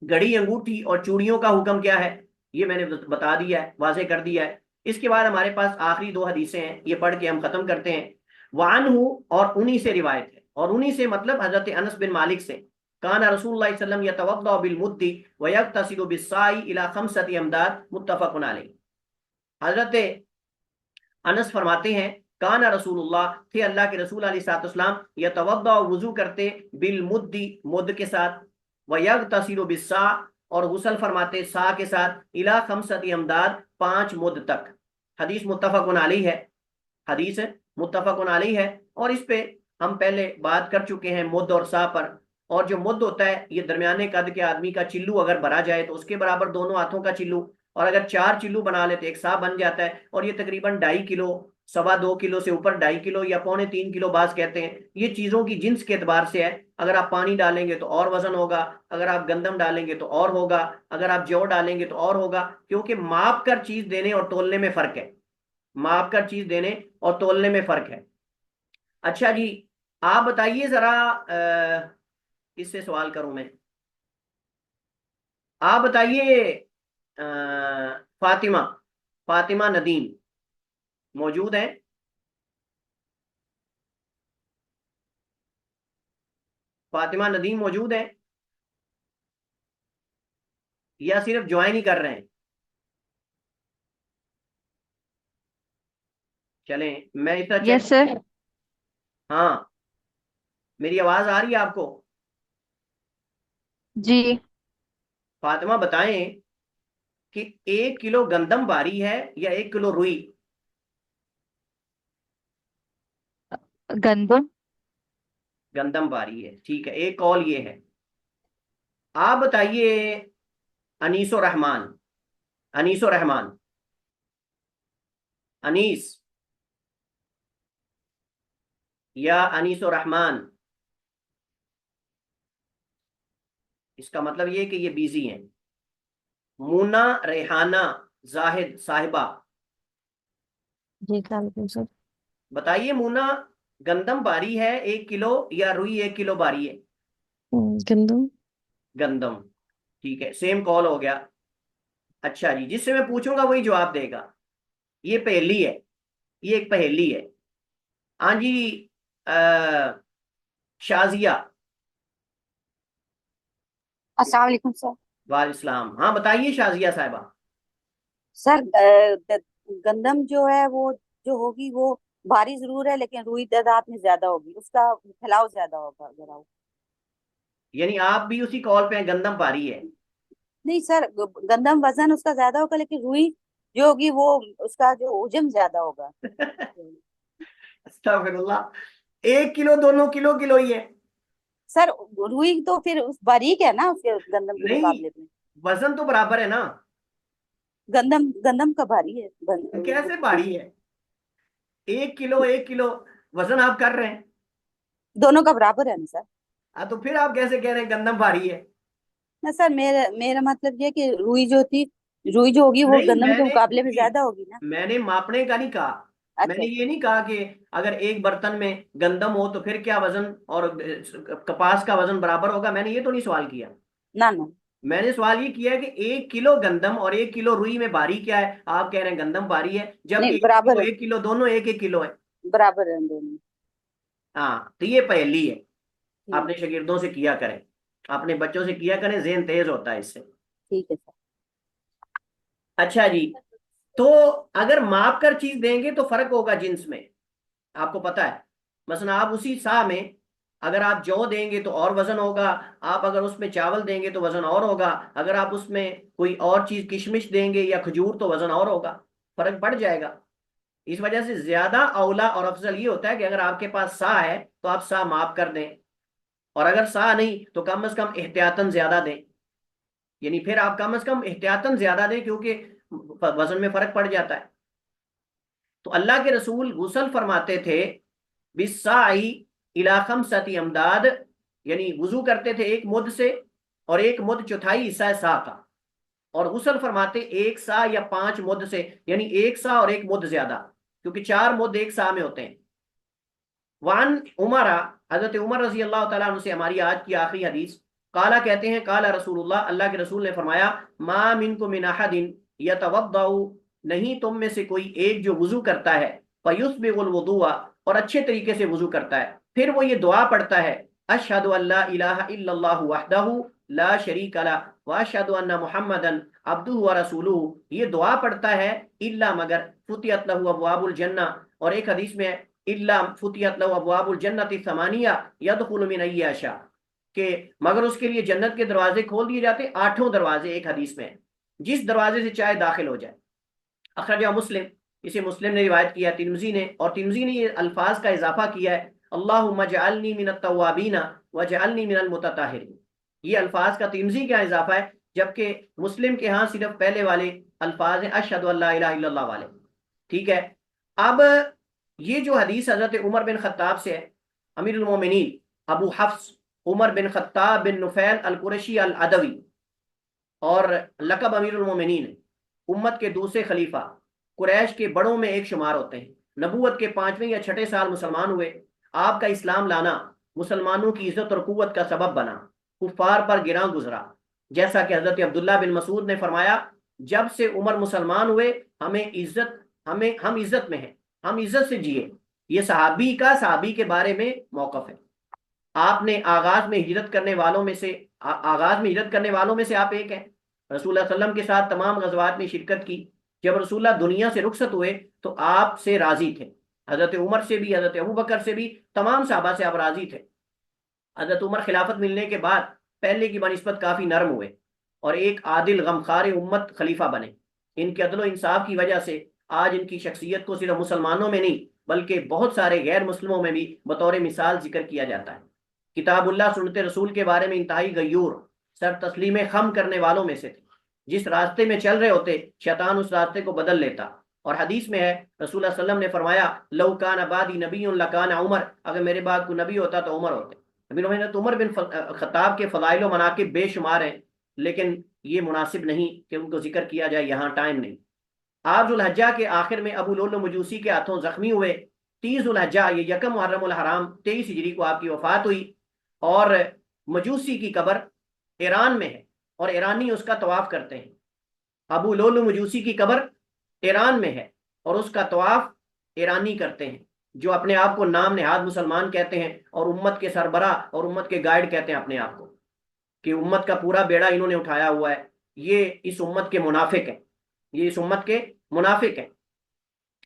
گھڑی, انگوٹھی اور چوڑیوں کا حکم کیا ہے یہ میں نے بتا دیا ہے, واضح کر دیا ہے. اس کے بعد ہمارے پاس آخری 2 حدیثیں ہیں, یہ پڑھ کے ہم ختم کرتے ہیں. وعنہ, اور انہی سے روایت ہے, اور انہی سے مطلب حضرت انس بن مالک سے, کان رسول اللہ صلی اللہ علیہ وسلم یتوضا بالمد ویغتسل بالصاع الی 5 امداد متفق علیہ. حضرت انس فرماتے ہیں کان رسول اللہ, تھے اللہ کے رسول علیہ الصلوۃ والسلام, یتوضا, وضو کرتے, بالمد, مد کے ساتھ, ویغتسل بالصاع, اور غسل فرماتے سا کے ساتھ, الی 5 امداد, 5 مد تک. حدیث متفق علیہ ہے, حدیث متفق علیہ ہے. اور اس پہ ہم پہلے بات کر چکے ہیں مد اور سا پر. اور جو مد ہوتا ہے یہ درمیانے قد کے آدمی کا چلو اگر بھرا جائے تو اس کے برابر دونوں ہاتھوں کا چلو, اور اگر 4 چلو بنا لیتے ایک سا بن جاتا ہے. اور یہ تقریباً 2.5 کلو, 2.25 کلو سے اوپر 2.5 کلو یا 2.25 کلو بعض کہتے ہیں. یہ چیزوں کی جنس کے اعتبار سے ہے. اگر آپ پانی ڈالیں گے تو اور وزن ہوگا, اگر آپ گندم ڈالیں گے تو اور ہوگا, اگر آپ جو ڈالیں گے تو اور ہوگا, کیونکہ ماپ کر چیز دینے اور تولنے میں فرق ہے, ماپ کر چیز دینے اور تولنے میں فرق ہے. اچھا جی, آپ بتائیے ذرا, اس سے سوال کروں میں, آپ بتائیے فاطمہ, فاطمہ ندیم موجود ہیں؟ فاطمہ ندیم موجود ہیں یا صرف جوائن ہی کر رہے ہیں؟ چلیں میں اس طرح یس سر. ہاں, میری آواز آ رہی ہے آپ کو؟ جی. فاطمہ بتائیں کہ 1 کلو گندم باری ہے یا 1 کلو روئی؟ گندم. گندم باری ہے, ٹھیک ہے, ایک کال یہ ہے. آپ بتائیے انیس الرحمان, انیس الرحمان, انیس یا انیس الرحمان, اس کا مطلب یہ کہ یہ بیزی ہیں. مونا, ریحانہ, زاہد, صاحبہ, جی السلام علیکم سر. بتائیے مونا گندم باری ہے 1 کلو یا روئی 1 کلو باری ہے؟ گندم. گندم, ٹھیک ہے, سیم کال ہو گیا. اچھا جی, جس سے میں پوچھوں گا وہی جواب دے گا. یہ پہلی ہے, یہ ایک پہلی ہے. ہاں جی, شازیہ. السلام علیکم سر. وعلیکم السلام, ہاں بتائیے شازیہ صاحبہ. سر گندم جو ہے وہ جو ہوگی وہ بھاری ضرور ہے لیکن روئی تعداد میں زیادہ ہوگی, اس کا پھیلاؤ زیادہ ہوگا ذرا. یعنی آپ بھی اسی کال پہ ہیں, گندم باری ہے؟ نہیں سر, گندم وزن اس کا زیادہ ہوگا لیکن روئی جو ہوگی وہ اس کا جو حجم زیادہ ہوگا. استغفر اللہ, 1 کلو دونوں کلو کلو ہی ہے. سر روئی تو پھر باریک ہے نا اس کے گندم کے نہیں, مقابلے میں. وزن تو برابر ہے نا. گندم کا بھاری ہے. کیسے باری ہے؟ 1 کلو 1 کلو وزن آپ کر رہے ہیں. دونوں کا برابر ہے نا سر. ہاں, تو پھر آپ کیسے کہہ رہے ہیں گندم بھاری ہے؟ نہ سر, میرا مطلب یہ کہ روئی جو ہوگی وہ نہیں, گندم کے مقابلے میں زیادہ ہوگی نا. میں نے ماپنے کا نہیں کہا. میں اچھا نے یہ نہیں کہا کہ اگر ایک برتن میں گندم ہو تو پھر کیا وزن اور کپاس کا وزن برابر ہوگا, میں نے یہ تو نہیں سوال کیا. نہ نہ. میں نے سوال یہ کیا ہے کہ 1 کلو گندم اور 1 کلو روئی میں باری کیا ہے. آپ کہہ رہے ہیں گندم باری ہے, جبکہ نہیں, برابر ہے, 1 کلو دونوں 1 کلو ہے. برابر ہے دونوں. ہاں, تو یہ پہلی ہے. ٹھیک اپنے شاگردوں سے کیا کریں, اپنے بچوں سے کیا کریں, ذہن تیز ہوتا ہے اس سے. ٹھیک ہے سر. اچھا جی, تو اگر ماپ کر چیز دیں گے تو فرق ہوگا جنس میں, آپ کو پتا ہے. مثلا آپ اسی سا میں اگر آپ جو دیں گے تو اور وزن ہوگا, آپ اگر اس میں چاول دیں گے تو وزن اور ہوگا, اگر آپ اس میں کوئی اور چیز کشمش دیں گے یا کھجور تو وزن اور ہوگا, فرق پڑ جائے گا. اس وجہ سے زیادہ اولا اور افضل یہ ہوتا ہے کہ اگر آپ کے پاس سا ہے تو آپ سا معاف کر دیں، اور اگر سا نہیں تو کم از کم احتیاطاً زیادہ دیں، یعنی پھر آپ کم از کم احتیاطاً زیادہ دیں کیونکہ وزن میں فرق پڑ جاتا ہے۔ تو اللہ کے رسول غسل فرماتے تھے بالساعی الی خمسۃ امداد، یعنی وضو کرتے تھے ایک مد سے، اور ایک مد چوتھائی حصہ ہے سا کا، اور غسل فرماتے ایک سا یا 5 مد سے، یعنی ایک سا اور ایک مد زیادہ، کیونکہ 4 مد ایک سا میں ہوتے ہیں۔ وعن عمر، حضرت عمر رضی اللہ تعالیٰ عنہ سے ہماری آج کی آخری حدیث، قالا کہتے ہیں قال رسول اللہ، اللہ کے رسول نے فرمایا ما منکم من احد یتوضأ، نہیں تم میں سے کوئی ایک جو وضو کرتا ہے، فیسبغ الوضوء، اور اچھے طریقے سے وضو کرتا ہے، پھر وہ یہ دعا پڑھتا ہے اشہد ان لا الہ الا اللہ وحدہ لا شریک لہ واشہد ان محمدا عبدہ ورسولہ، یہ دعا پڑھتا ہے الا مگر فتحت لہ ابواب الجنہ، اور ایک حدیث میں الا فتحت لہ ابواب الجنۃ ثمانیہ یدخل من ای یشاء، کہ مگر اس کے لیے جنت کے دروازے کھول دیے جاتے 8 دروازے، ایک حدیث میں جس دروازے سے چاہے داخل ہو جائے۔ اخرجہ مسلم، اسے مسلم نے روایت کیا، ترمذی نے، اور ترمذی نے یہ الفاظ کا اضافہ کیا ہے اللہم اجعلنی من التوابین واجعلنی من المتطہرین، یہ الفاظ کا ترمذی کا اضافہ ہے، جبکہ مسلم کے ہاں صرف پہلے والے الفاظ ہیں اشہد ان لا الہ الا اللہ والے، ٹھیک ہے۔ اب یہ جو حدیث حضرت عمر بن خطاب سے ہے، امیر المومنین ابو حفص عمر بن خطاب بن نفیل القرشی العدوی، اور لقب امیر المومنین، امت کے دوسرے خلیفہ، قریش کے بڑوں میں ایک شمار ہوتے ہیں، نبوت کے 5ویں یا 6 سال مسلمان ہوئے، آپ کا اسلام لانا مسلمانوں کی عزت اور قوت کا سبب بنا، کفار پر گراں گزرا، جیسا کہ حضرت عبداللہ بن مسعود نے فرمایا جب سے عمر مسلمان ہوئے ہم عزت میں ہیں، ہم عزت سے جیے، یہ صحابی کا صحابی کے بارے میں موقف ہے۔ آپ نے آغاز میں ہجرت کرنے والوں میں سے آپ ایک ہیں، رسول اللہ صلی اللہ علیہ وسلم کے ساتھ تمام غزوات میں شرکت کی، جب رسول اللہ دنیا سے رخصت ہوئے تو آپ سے راضی تھے، حضرت عمر سے بھی، حضرت ابوبکر سے بھی، تمام صحابہ سے آپ راضی تھے۔ حضرت عمر خلافت ملنے کے بعد پہلے کی بنسبت کافی نرم ہوئے اور ایک عادل غمخوار امت خلیفہ بنے، ان کے عدل و انصاف کی وجہ سے آج ان کی شخصیت کو صرف مسلمانوں میں نہیں بلکہ بہت سارے غیر مسلموں میں بھی بطور مثال ذکر کیا جاتا ہے۔ کتاب اللہ سنت رسول کے بارے میں انتہائی غیور، سر تسلیم خم کرنے والوں میں سے تھے، جس راستے میں چل رہے ہوتے شیطان اس راستے کو بدل لیتا، اور حدیث میں ہے رسول اللہ صلی اللہ علیہ وسلم نے فرمایا لو کان بعدی نبی لکان عمر، اگر میرے بعد کوئی نبی ہوتا تو عمر ہوتے۔ عمر بن خطاب کے فضائل و مناقب بے شمار ہیں، لیکن یہ مناسب نہیں کہ ان کو ذکر کیا جائے، یہاں ٹائم نہیں۔ آپ ذوالحجہ کے آخر میں ابو لؤلؤ مجوسی کے ہاتھوں زخمی ہوئے، 30 ذوالحجہ یہ یکم محرم الحرام 23 ہجری کو آپ کی وفات ہوئی، اور مجوسی کی قبر ایران میں ہے اور ایرانی اس کا طواف کرتے ہیں۔ ابو لؤلؤ مجوسی کی قبر ایران میں ہے اور اس کا طواف ایرانی کرتے ہیں، جو اپنے آپ کو نام نہاد مسلمان کہتے ہیں اور امت کے سربراہ اور امت کے گائیڈ کہتے ہیں اپنے آپ کو، کہ امت کا پورا بیڑا انہوں نے اٹھایا ہوا ہے، یہ اس امت کے منافق ہیں، یہ اس امت کے منافق ہیں۔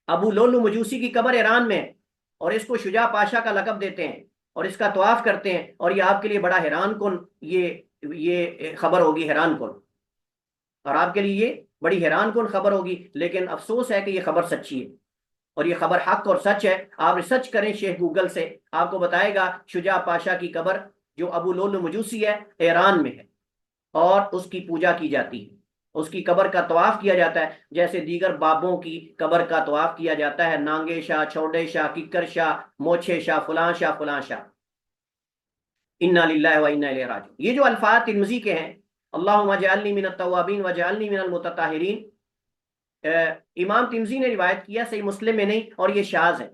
ابو لؤلؤ مجوسی کی قبر ایران میں ہے اور اس کو شجاع پاشا کا لقب دیتے ہیں اور اس کا طواف کرتے ہیں، اور یہ آپ کے لیے بڑا حیران کن یہ خبر ہوگی، حیران کن، اور آپ کے لیے یہ بڑی حیران کن خبر ہوگی، لیکن افسوس ہے کہ یہ خبر سچی ہے اور یہ خبر حق اور سچ ہے۔ آپ ریسرچ کریں شیخ گوگل سے، آپ کو بتائے گا شجاع پاشا کی قبر جو ابو لؤلؤ مجوسی ہے ایران میں ہے اور اس کی پوجا کی جاتی ہے، اس کی قبر کا طواف کیا جاتا ہے جیسے دیگر بابوں کی قبر کا طواف کیا جاتا ہے، نانگے شاہ، چھوڑے شاہ، ککر شاہ، موچھے شاہ، فلاں شاہ، فلاں شاہ۔ انا للہ و انا الیہ راجعون، یہ جو الفاظ ترمذی کے ہیں اللہم اجعلنی من التوابین واجعلنی من المتطہرین، امام ترمذی نے روایت کیا، صحیح مسلم میں نہیں، اور یہ شاذ ہے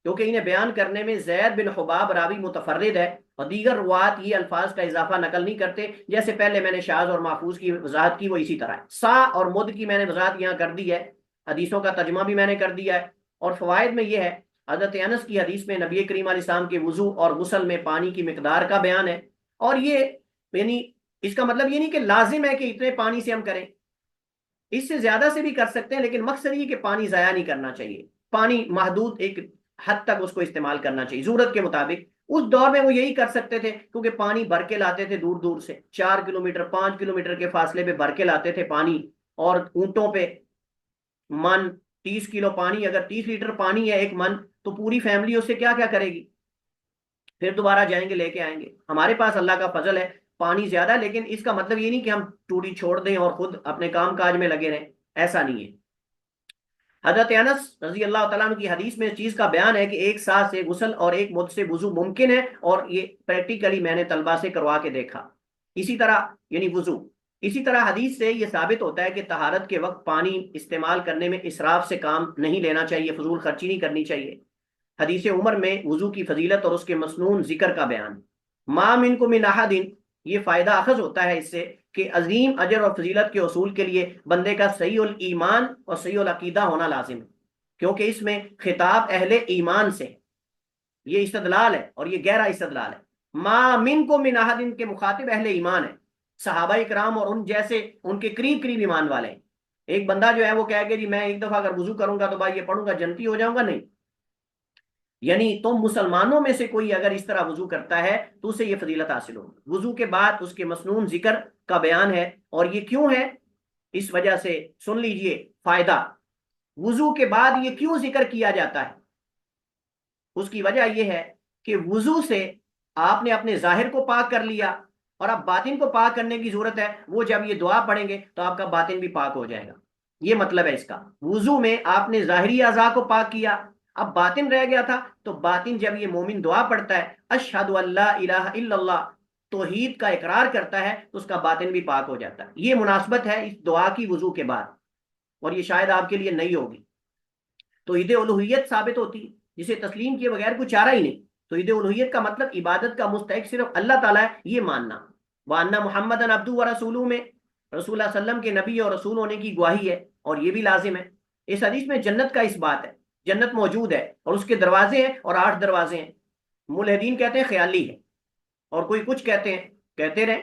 کیونکہ انہیں بیان کرنے میں زید بن حباب راوی متفرد ہے اور دیگر روات یہ الفاظ کا اضافہ نقل نہیں کرتے، جیسے پہلے میں نے شاذ اور محفوظ کی وضاحت کی وہ اسی طرح ہے۔ سا اور مد کی میں نے وضاحت یہاں کر دی ہے، حدیثوں کا ترجمہ بھی میں نے کر دیا ہے، اور فوائد میں یہ ہے حضرت انس کی حدیث میں نبی کریم علیہ السلام کے وضو اور غسل میں پانی کی مقدار کا بیان ہے، اور یہ یعنی اس کا مطلب یہ نہیں کہ لازم ہے کہ اتنے پانی سے ہم کریں، اس سے زیادہ سے بھی کر سکتے ہیں، لیکن مقصد یہ کہ پانی ضائع نہیں کرنا چاہیے، پانی محدود ایک حد تک اس کو استعمال کرنا چاہیے ضرورت کے مطابق۔ اس دور میں وہ یہی کر سکتے تھے کیونکہ پانی بھر کے لاتے تھے دور دور سے، 4 کلومیٹر 5 کلومیٹر کے فاصلے پہ بھر کے لاتے تھے پانی، اور اونٹوں پہ من 30 کلو پانی، اگر 30 لیٹر پانی ہے 1 من، تو پوری فیملی اس سے کیا کیا کرے گی؟ پھر دوبارہ جائیں گے لے کے آئیں گے۔ ہمارے پاس اللہ کا فضل ہے پانی زیادہ ہے، لیکن اس کا مطلب یہ نہیں کہ ہم ٹوٹی چھوڑ دیں اور خود اپنے کام کاج میں لگے رہیں، ایسا نہیں ہے۔ حضرت انس رضی اللہ تعالیٰ عنہ کی حدیث میں اس چیز کا بیان ہے کہ ایک ساتھ سے غسل اور ایک مد سے وضو ممکن ہے، اور یہ پریکٹیکلی میں نے طلبہ سے کروا کے دیکھا۔ اسی طرح یعنی وضو، اسی طرح حدیث سے یہ ثابت ہوتا ہے کہ طہارت کے وقت پانی استعمال کرنے میں اسراف سے کام نہیں لینا چاہیے، فضول خرچی نہیں کرنی چاہیے۔ حدیث عمر میں وضو کی فضیلت اور اس کے مسنون ذکر کا بیان۔ ما منکم من احد، یہ فائدہ اخذ ہوتا ہے اس سے کہ عظیم اجر اور فضیلت کے حصول کے لیے بندے کا صحیح الایمان اور صحیح العقیدہ ہونا لازم ہے، کیونکہ اس میں خطاب اہل ایمان سے، یہ استدلال ہے اور یہ گہرا استدلال ہے۔ ما منکم من احد کے مخاطب اہل ایمان ہے، صحابہ اکرام اور ان جیسے ان کے قریب قریب ایمان والے ہیں۔ ایک بندہ جو ہے وہ کہے کہ جی میں ایک دفعہ اگر وضو کروں گا تو بھائی یہ پڑھوں گا جنتی ہو جاؤں گا، نہیں، یعنی تم مسلمانوں میں سے کوئی اگر اس طرح وضو کرتا ہے تو اسے یہ فضیلت حاصل ہوگی۔ وضو کے بعد اس کے مسنون ذکر کا بیان ہے، اور یہ کیوں ہے؟ اس وجہ سے سن لیجئے فائدہ، وضو کے بعد یہ کیوں ذکر کیا جاتا ہے؟ اس کی وجہ یہ ہے کہ وضو سے آپ نے اپنے ظاہر کو پاک کر لیا، اور اب باطن کو پاک کرنے کی ضرورت ہے۔ وہ جب یہ دعا پڑھیں گے تو آپ کا باطن بھی پاک ہو جائے گا، یہ مطلب ہے اس کا۔ وضو میں آپ نے ظاہری اعضاء کو پاک کیا، اب باطن رہ گیا تھا، تو باطن جب یہ مومن دعا پڑھتا ہے اشہد ان لا الہ الا اللہ، توحید کا اقرار کرتا ہے، تو اس کا باطن بھی پاک ہو جاتا ہے۔ یہ مناسبت ہے اس دعا کی وضو کے بعد، اور یہ شاید آپ کے لیے نئی ہوگی۔ توحید الوہیت ثابت ہوتی ہے، جسے تسلیم کیے بغیر کوئی چارہ ہی نہیں۔ توحید الوہیت کا مطلب عبادت کا مستحق صرف اللہ تعالیٰ ہے، یہ ماننا۔ وَأَنَّ مُحَمَّدًا عَبْدُهُ وَرَسُولُهُ میں رسول اللہ صلی اللہ علیہ وسلم کے نبی اور رسول ہونے کی گواہی ہے، اور یہ بھی لازم ہے۔ اس حدیث میں جنت کا اس بات ہے، جنت موجود ہے اور اس کے دروازے ہیں، اور 8 دروازے ہیں۔ ملحدین کہتے ہیں خیالی ہے، اور کوئی کچھ کہتے ہیں، کہتے رہیں،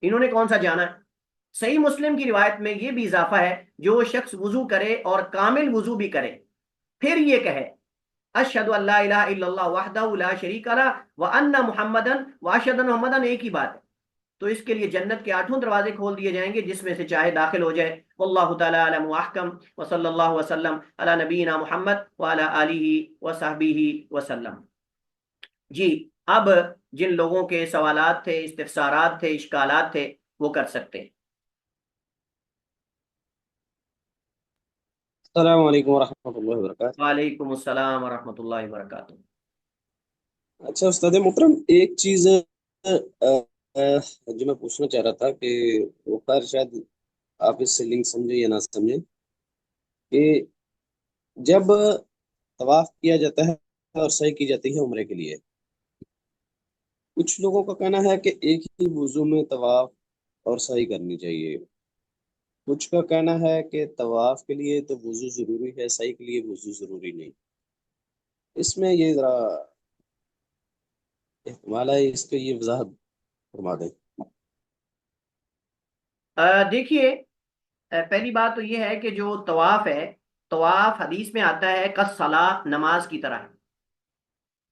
انہوں نے کون سا جانا ہے۔ صحیح مسلم کی روایت میں یہ بھی اضافہ ہے، جو شخص وضو کرے اور کامل وضو بھی کرے، پھر یہ کہے اشہد ان لا الہ الا اللہ وحدہ لا شریک لہ وان محمدن واشہد ان محمدن، ایک ہی بات ہے، تو اس کے لیے جنت کے 8 دروازے کھول دیے جائیں گے، جس میں سے چاہے داخل ہو جائے۔ واللہ تعالی اعلم واحکم، وصلی اللہ وسلم علی نبینا محمد وعلی آلہ وصحبہ وسلم۔ جی، اب جن لوگوں کے سوالات تھے، استفسارات تھے، اشکالات تھے، وہ کر سکتے ہیں۔ السلام علیکم ورحمۃ اللہ وبرکاتہ۔ وعلیکم السلام ورحمۃ اللہ وبرکاتہ۔ اچھا استاد محترم، ایک چیز جو میں پوچھنا چاہ رہا تھا کہ وہ خیر شاید آپ اس سے لنک سمجھے یا نہ سمجھے، کہ جب طواف کیا جاتا ہے اور سعی کی جاتی ہے عمرے کے لیے، کچھ لوگوں کا کہنا ہے کہ ایک ہی وضو میں طواف اور سعی کرنی چاہیے، کچھ کا کہنا ہے کہ طواف کے لیے تو وضو ضروری ہے، سعی کے لیے وضو ضروری نہیں۔ اس میں یہ ذرا احتمال ہے، اس کے یہ وضاحت فرما دیں۔ دیکھیے، پہلی بات تو یہ ہے کہ جو طواف ہے، طواف حدیث میں آتا ہے کالصلاۃ، نماز کی طرح،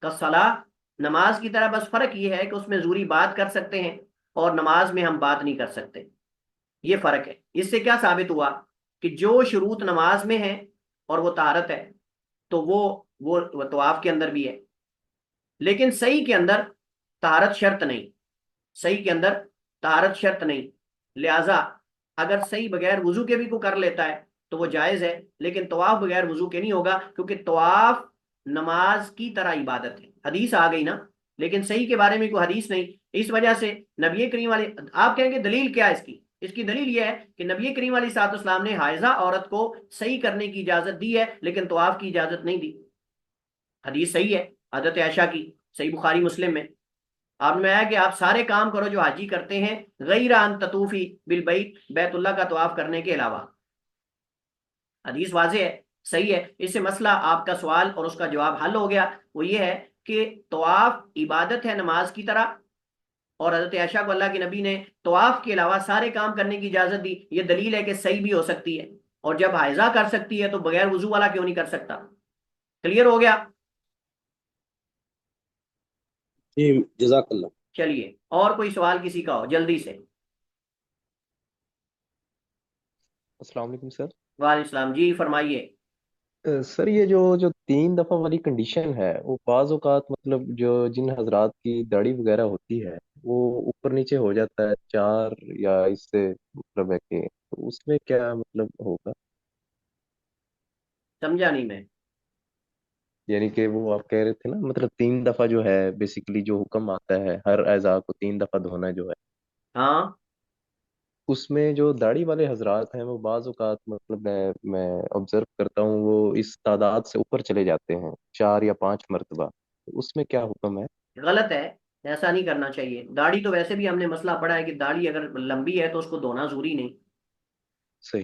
کالصلاۃ، نماز کی طرح، بس فرق یہ ہے کہ اس میں ضروری بات کر سکتے ہیں اور نماز میں ہم بات نہیں کر سکتے، یہ فرق ہے۔ اس سے کیا ثابت ہوا کہ جو شروط نماز میں ہیں اور وہ طہارت ہے، تو وہ طواف کے اندر بھی ہے، لیکن صحیح کے اندر طہارت شرط نہیں، صحیح کے اندر طہارت شرط نہیں، لہذا اگر صحیح بغیر وضو کے بھی کوئی کر لیتا ہے تو وہ جائز ہے، لیکن طواف بغیر وضو کے نہیں ہوگا، کیونکہ طواف نماز کی طرح عبادت ہے۔ حدیث آ گئی نا، لیکن صحیح کے بارے میں کوئی حدیث نہیں، اس وجہ سے نبی کریم والے، آپ کہیں گے دلیل کیا ہے اس کی؟ اس کی دلیل یہ ہے کہ نبی کریم علیہ الصلوۃ والسلام نے حائضہ عورت کو صحیح کرنے کی اجازت دی ہے، لیکن طواف کی اجازت نہیں دی۔ حدیث صحیح ہے حضرت عائشہ کی، صحیح بخاری مسلم میں، آپ نے آیا کہ آپ سارے کام کرو جو حاجی کرتے ہیں، غیر ان تطوفی بالبیت، بیت اللہ کا طواف کرنے کے علاوہ۔ حدیث واضح ہے، صحیح ہے۔ اس سے مسئلہ آپ کا سوال اور اس کا جواب حل ہو گیا، وہ یہ ہے کہ طواف عبادت ہے نماز کی طرح، اور حضرت عائشہ کو اللہ کے نبی نے طواف کے علاوہ سارے کام کرنے کی اجازت دی، یہ دلیل ہے کہ صحیح بھی ہو سکتی ہے، اور جب حائضہ کر سکتی ہے تو بغیر وضو والا کیوں نہیں کر سکتا؟ کلیئر ہو گیا؟ جی جزاک اللہ۔ چلیے، اور کوئی سوال کسی کا ہو جلدی سے؟ السلام علیکم سر۔ وعلیکم السلام، جی فرمائیے۔ سر یہ جو جو 3 دفعہ والی کنڈیشن ہے وہ بعض اوقات مطلب جو جن حضرات کی داڑھی وغیرہ ہوتی ہے وہ اوپر نیچے ہو جاتا ہے 4 یا اس سے مطلب ہے کہ تو اس میں کیا مطلب ہوگا؟ سمجھا نہیں میں. یعنی کہ وہ آپ کہہ رہے تھے نا مطلب 3 دفعہ جو ہے بیسیکلی جو حکم آتا ہے ہر اعضاء کو 3 دفعہ دھونا جو ہے ہاں اس میں جو داڑھی والے حضرات ہیں وہ بعض اوقات مطلب میں آبزرو کرتا ہوں وہ اس تعداد سے اوپر چلے جاتے ہیں 4 یا 5 مرتبہ. تو اس میں کیا حکم ہے؟ غلط ہے، ایسا نہیں کرنا چاہیے. داڑھی تو ویسے بھی ہم نے مسئلہ پڑھا ہے کہ داڑھی اگر لمبی ہے تو اس کو دھونا ضروری نہیں. صحیح.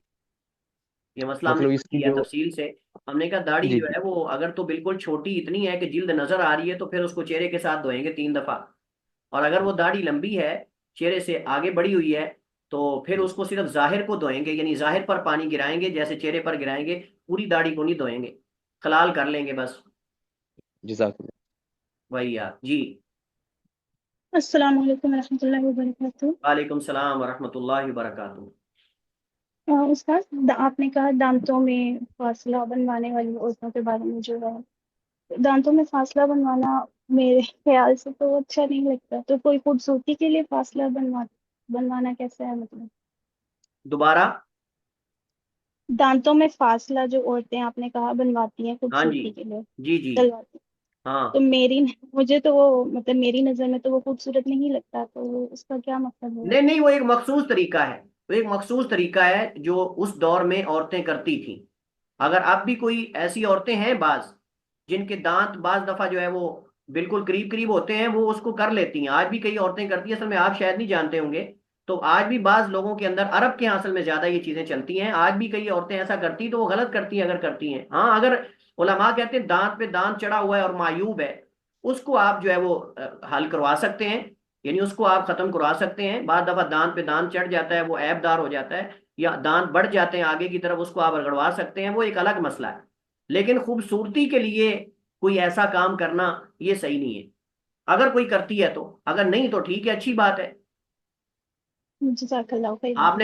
یہ مسئلہ ہم نے مطلب اس پڑھ کی لیا جو تفصیل سے. ہم نے کہا داڑھی جی جو جی ہے وہ اگر تو بالکل چھوٹی اتنی ہے کہ جلد نظر آ رہی ہے تو پھر اس کو چہرے کے ساتھ دھوئیں گے 3 دفعہ. اور اگر وہ داڑھی لمبی ہے، چہرے سے آگے بڑھی ہوئی ہے، تو پھر اس کو صرف ظاہر کو دھوئیں گے، یعنی ظاہر پر پانی گرائیں گے جیسے چہرے پر گرائیں گے، پوری داڑھی کو نہیں دھوئیں گے، خلال کر لیں گے بس. جزاک اللہ. وہی یار جی. السلام علیکم ورحمۃ اللہ وبرکاتہ. وعلیکم السلام ورحمۃ اللہ وبرکاتہ. استاد آپ نے کہا دانتوں میں فاصلہ بنوانے والی عورتوں کے بارے میں جو ہے دانتوں میں فاصلہ بنوانا میرے خیال سے تو اچھا نہیں لگتا. تو کوئی خوبصورتی کے لیے فاصلہ بنوانا کیسا ہے مطلب؟ دوبارہ. دانتوں میں فاصلہ جو عورتیں آپ نے کہا بنواتی ہیں ہاں جی. خوبصورتی کے لیے جی جی. ڈلواتی ہیں، ہاں. تو مجھے تو وہ مطلب میری نظر میں تو وہ خوبصورت نہیں لگتا. تو اس کا کیا مطلب ہے؟ نہیں نہیں، وہ ایک مخصوص طریقہ ہے. وہ ایک مخصوص طریقہ ہے جو اس دور میں عورتیں کرتی تھیں. اگر اب بھی کوئی ایسی عورتیں ہیں بعض جن کے دانت بعض دفعہ جو ہے وہ بالکل قریب قریب ہوتے ہیں، وہ اس کو کر لیتی ہیں. آج بھی کئی عورتیں کرتی ہیں، اصل میں آپ شاید نہیں جانتے ہوں گے. تو آج بھی بعض لوگوں کے اندر، عرب کے اصل میں زیادہ یہ چیزیں چلتی ہیں. آج بھی کئی عورتیں ایسا کرتی ہیں تو وہ غلط کرتی ہیں اگر کرتی ہیں. ہاں اگر علماء کہتے ہیں دانت پہ دانت چڑھا ہوا ہے اور معیوب ہے، اس کو آپ جو ہے وہ حل کروا سکتے ہیں، یعنی اس کو آپ ختم کروا سکتے ہیں. بعض دفعہ دانت پہ دانت چڑھ جاتا ہے، وہ عیب دار ہو جاتا ہے، یا دانت بڑھ جاتے ہیں آگے کی طرف، اس کو آپ رگڑوا سکتے ہیں، وہ ایک الگ مسئلہ ہے. لیکن خوبصورتی کے لیے کوئی ایسا کام کرنا یہ صحیح نہیں ہے. اگر کوئی کرتی ہے تو، اگر نہیں تو ٹھیک ہے، اچھی بات ہے. جزاک اللہ خیر. آپ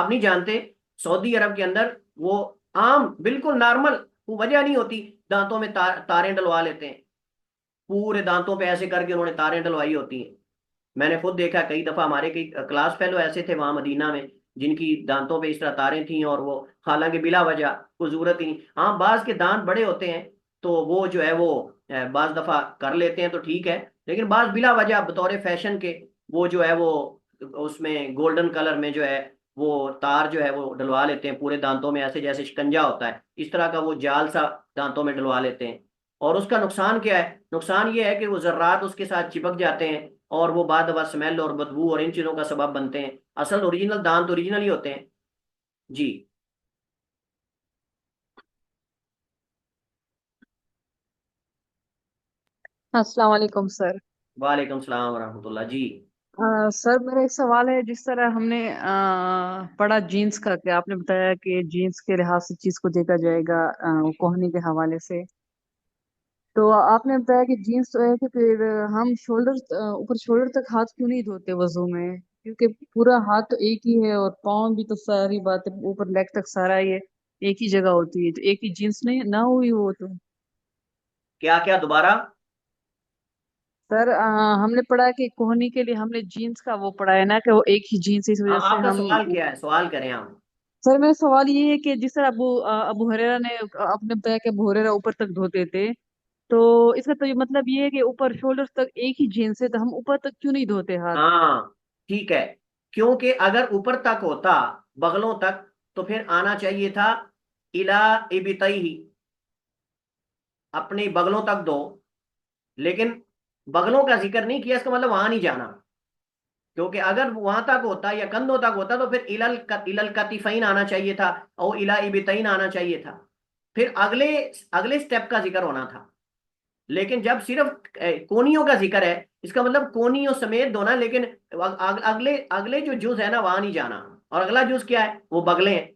نہیں جانتے سعودی عرب کے اندر وہ عام بالکل نارمل، وہ وجہ نہیں ہوتی، دانتوں میں تاریں ڈلوا لیتے ہیں. پورے دانتوں پہ ایسے کر کے انہوں نے تاریں ڈلوائی ہوتی ہیں. میں نے خود دیکھا کئی دفعہ، ہمارے کئی کلاس فیلو ایسے تھے وہاں مدینہ میں جن کی دانتوں پہ اس طرح تاریں تھیں، اور وہ حالانکہ بلا وجہ کوئی ضرورت ہی نہیں. ہاں بعض کے دانت بڑے ہوتے ہیں تو وہ جو ہے وہ بعض دفعہ کر لیتے ہیں تو ٹھیک ہے، لیکن بعض بلا وجہ بطور فیشن کے وہ جو ہے وہ اس میں گولڈن کلر میں جو ہے وہ تار جو ہے وہ ڈلوا لیتے ہیں پورے دانتوں میں، ایسے جیسے شکنجا ہوتا ہے اس طرح کا وہ جال سا دانتوں میں ڈلوا لیتے ہیں. اور اس کا نقصان کیا ہے؟ نقصان یہ ہے کہ وہ ذرات اس کے ساتھ چپک جاتے ہیں اور وہ بعد دفعہ سمیل اور بدبو اور ان چیزوں کا سبب بنتے ہیں. اصل اوریجنل دانت اوریجنل ہی ہوتے ہیں. جی. السلام علیکم سر. وعلیکم السلام ورحمۃ اللہ. جی. سر میرا ایک سوال ہے. جس طرح ہم نے پڑھا جینس کا، کہ آپ نے بتایا کہ جینس کے لحاظ سے چیز کو دیکھا جائے گا کوہنی کے حوالے سے، تو آپ نے بتایا کہ جینس تو ہے کہ پھر ہم شولڈر اوپر شولڈر تک ہاتھ کیوں نہیں دھوتے وضو میں؟ کیونکہ پورا ہاتھ تو ایک ہی ہے، اور پاؤں بھی تو ساری بات اوپر لیگ تک سارا یہ ایک ہی جگہ ہوتی ہے، تو ایک ہی جینس نہیں نہ ہوئی وہ تو؟ کیا کیا دوبارہ؟ سر ہم نے پڑھا کہ کوہنی کے لیے ہم نے جینس کا وہ پڑھا ہے نا، کہ وہ ایک ہی جینس، اس وجہ ہاں سے آپ کا ہم... سوال کیا ہے؟ سوال کریں آپ. سر میرا سوال یہ ہے کہ جس طرح ابو ہریرہ نے آپ نے بتایا کہ ابو ہریرہ اوپر تک دھوتے تھے، تو اس کا تو یہ مطلب یہ ہے کہ اوپر شولڈر تک ایک ہی جینس ہے، تو ہم اوپر تک کیوں نہیں دھوتے ہاتھ؟ ہاں ٹھیک ہے، کیونکہ اگر اوپر تک ہوتا بغلوں تک تو پھر آنا چاہیے تھا الا ابتیہ، اپنے بغلوں تک دو. لیکن بغلوں کا ذکر نہیں کیا، اس کا مطلب وہاں نہیں جانا، کیونکہ اگر وہاں تک ہوتا یا کندھوں تک ہوتا تو پھر الکتفین آنا چاہیے تھا اور الا ابتین آنا چاہیے تھا، پھر اگلے سٹیپ کا ذکر ہونا تھا. لیکن جب صرف کونیوں کا ذکر ہے، اس کا مطلب کونیوں سمیت دھونا، لیکن اگلے جو جز ہے نا وہاں نہیں جانا. اور اگلا جز کیا ہے؟ وہ بغلیں ہیں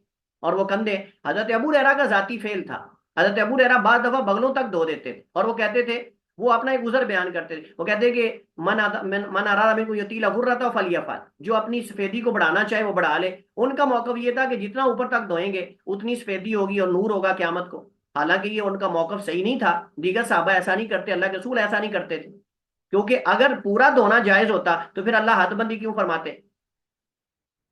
اور وہ کندھے. حضرت ابو ہریرہ کا ذاتی فعل تھا. حضرت ابو ہریرہ بعض دفعہ بغلوں تک دھو دیتے تھے، اور وہ کہتے تھے، وہ اپنا ایک عذر بیان کرتے تھے، وہ کہتے کہ من اراد منکم یطیل غرۃ فلیفعل، جو اپنی سفیدی کو بڑھانا چاہے وہ بڑھا لے. ان کا موقف یہ تھا کہ جتنا اوپر تک دھوئیں گے اتنی سفیدی ہوگی اور نور ہوگا قیامت کو. حالانکہ یہ ان کا موقف صحیح نہیں تھا، دیگر صحابہ ایسا نہیں کرتے، اللہ کے رسول ایسا نہیں کرتے تھے، کیونکہ اگر پورا دھونا جائز ہوتا تو پھر اللہ حد بندی کیوں فرماتے؟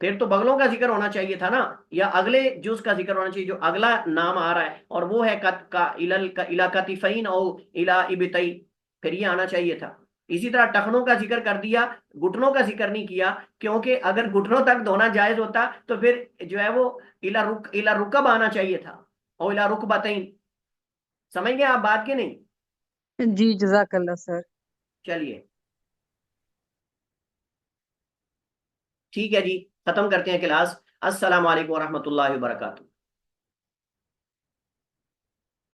پھر تو بغلوں کا ذکر ہونا چاہیے تھا نا، یا اگلے جز کا ذکر ہونا چاہیے جو اگلا نام آ رہا ہے، اور وہ ہے الا کتفین او الا ابتئی، پھر یہ آنا چاہیے تھا۔ اسی طرح ٹخنوں کا ذکر کر دیا، گھٹنوں کا ذکر نہیں کیا، کیونکہ اگر گھٹنوں تک دھونا جائز ہوتا تو پھر جو ہے وہ الا رکب آنا چاہیے تھا، او الا رکبتین۔ سمجھ گئے آپ بات کے نہیں؟ جی جزاک اللہ سر۔ چلیے ٹھیک ہے جی، ختم کرتے ہیں کلاس۔ السلام علیکم ورحمۃ اللہ وبرکاتہ۔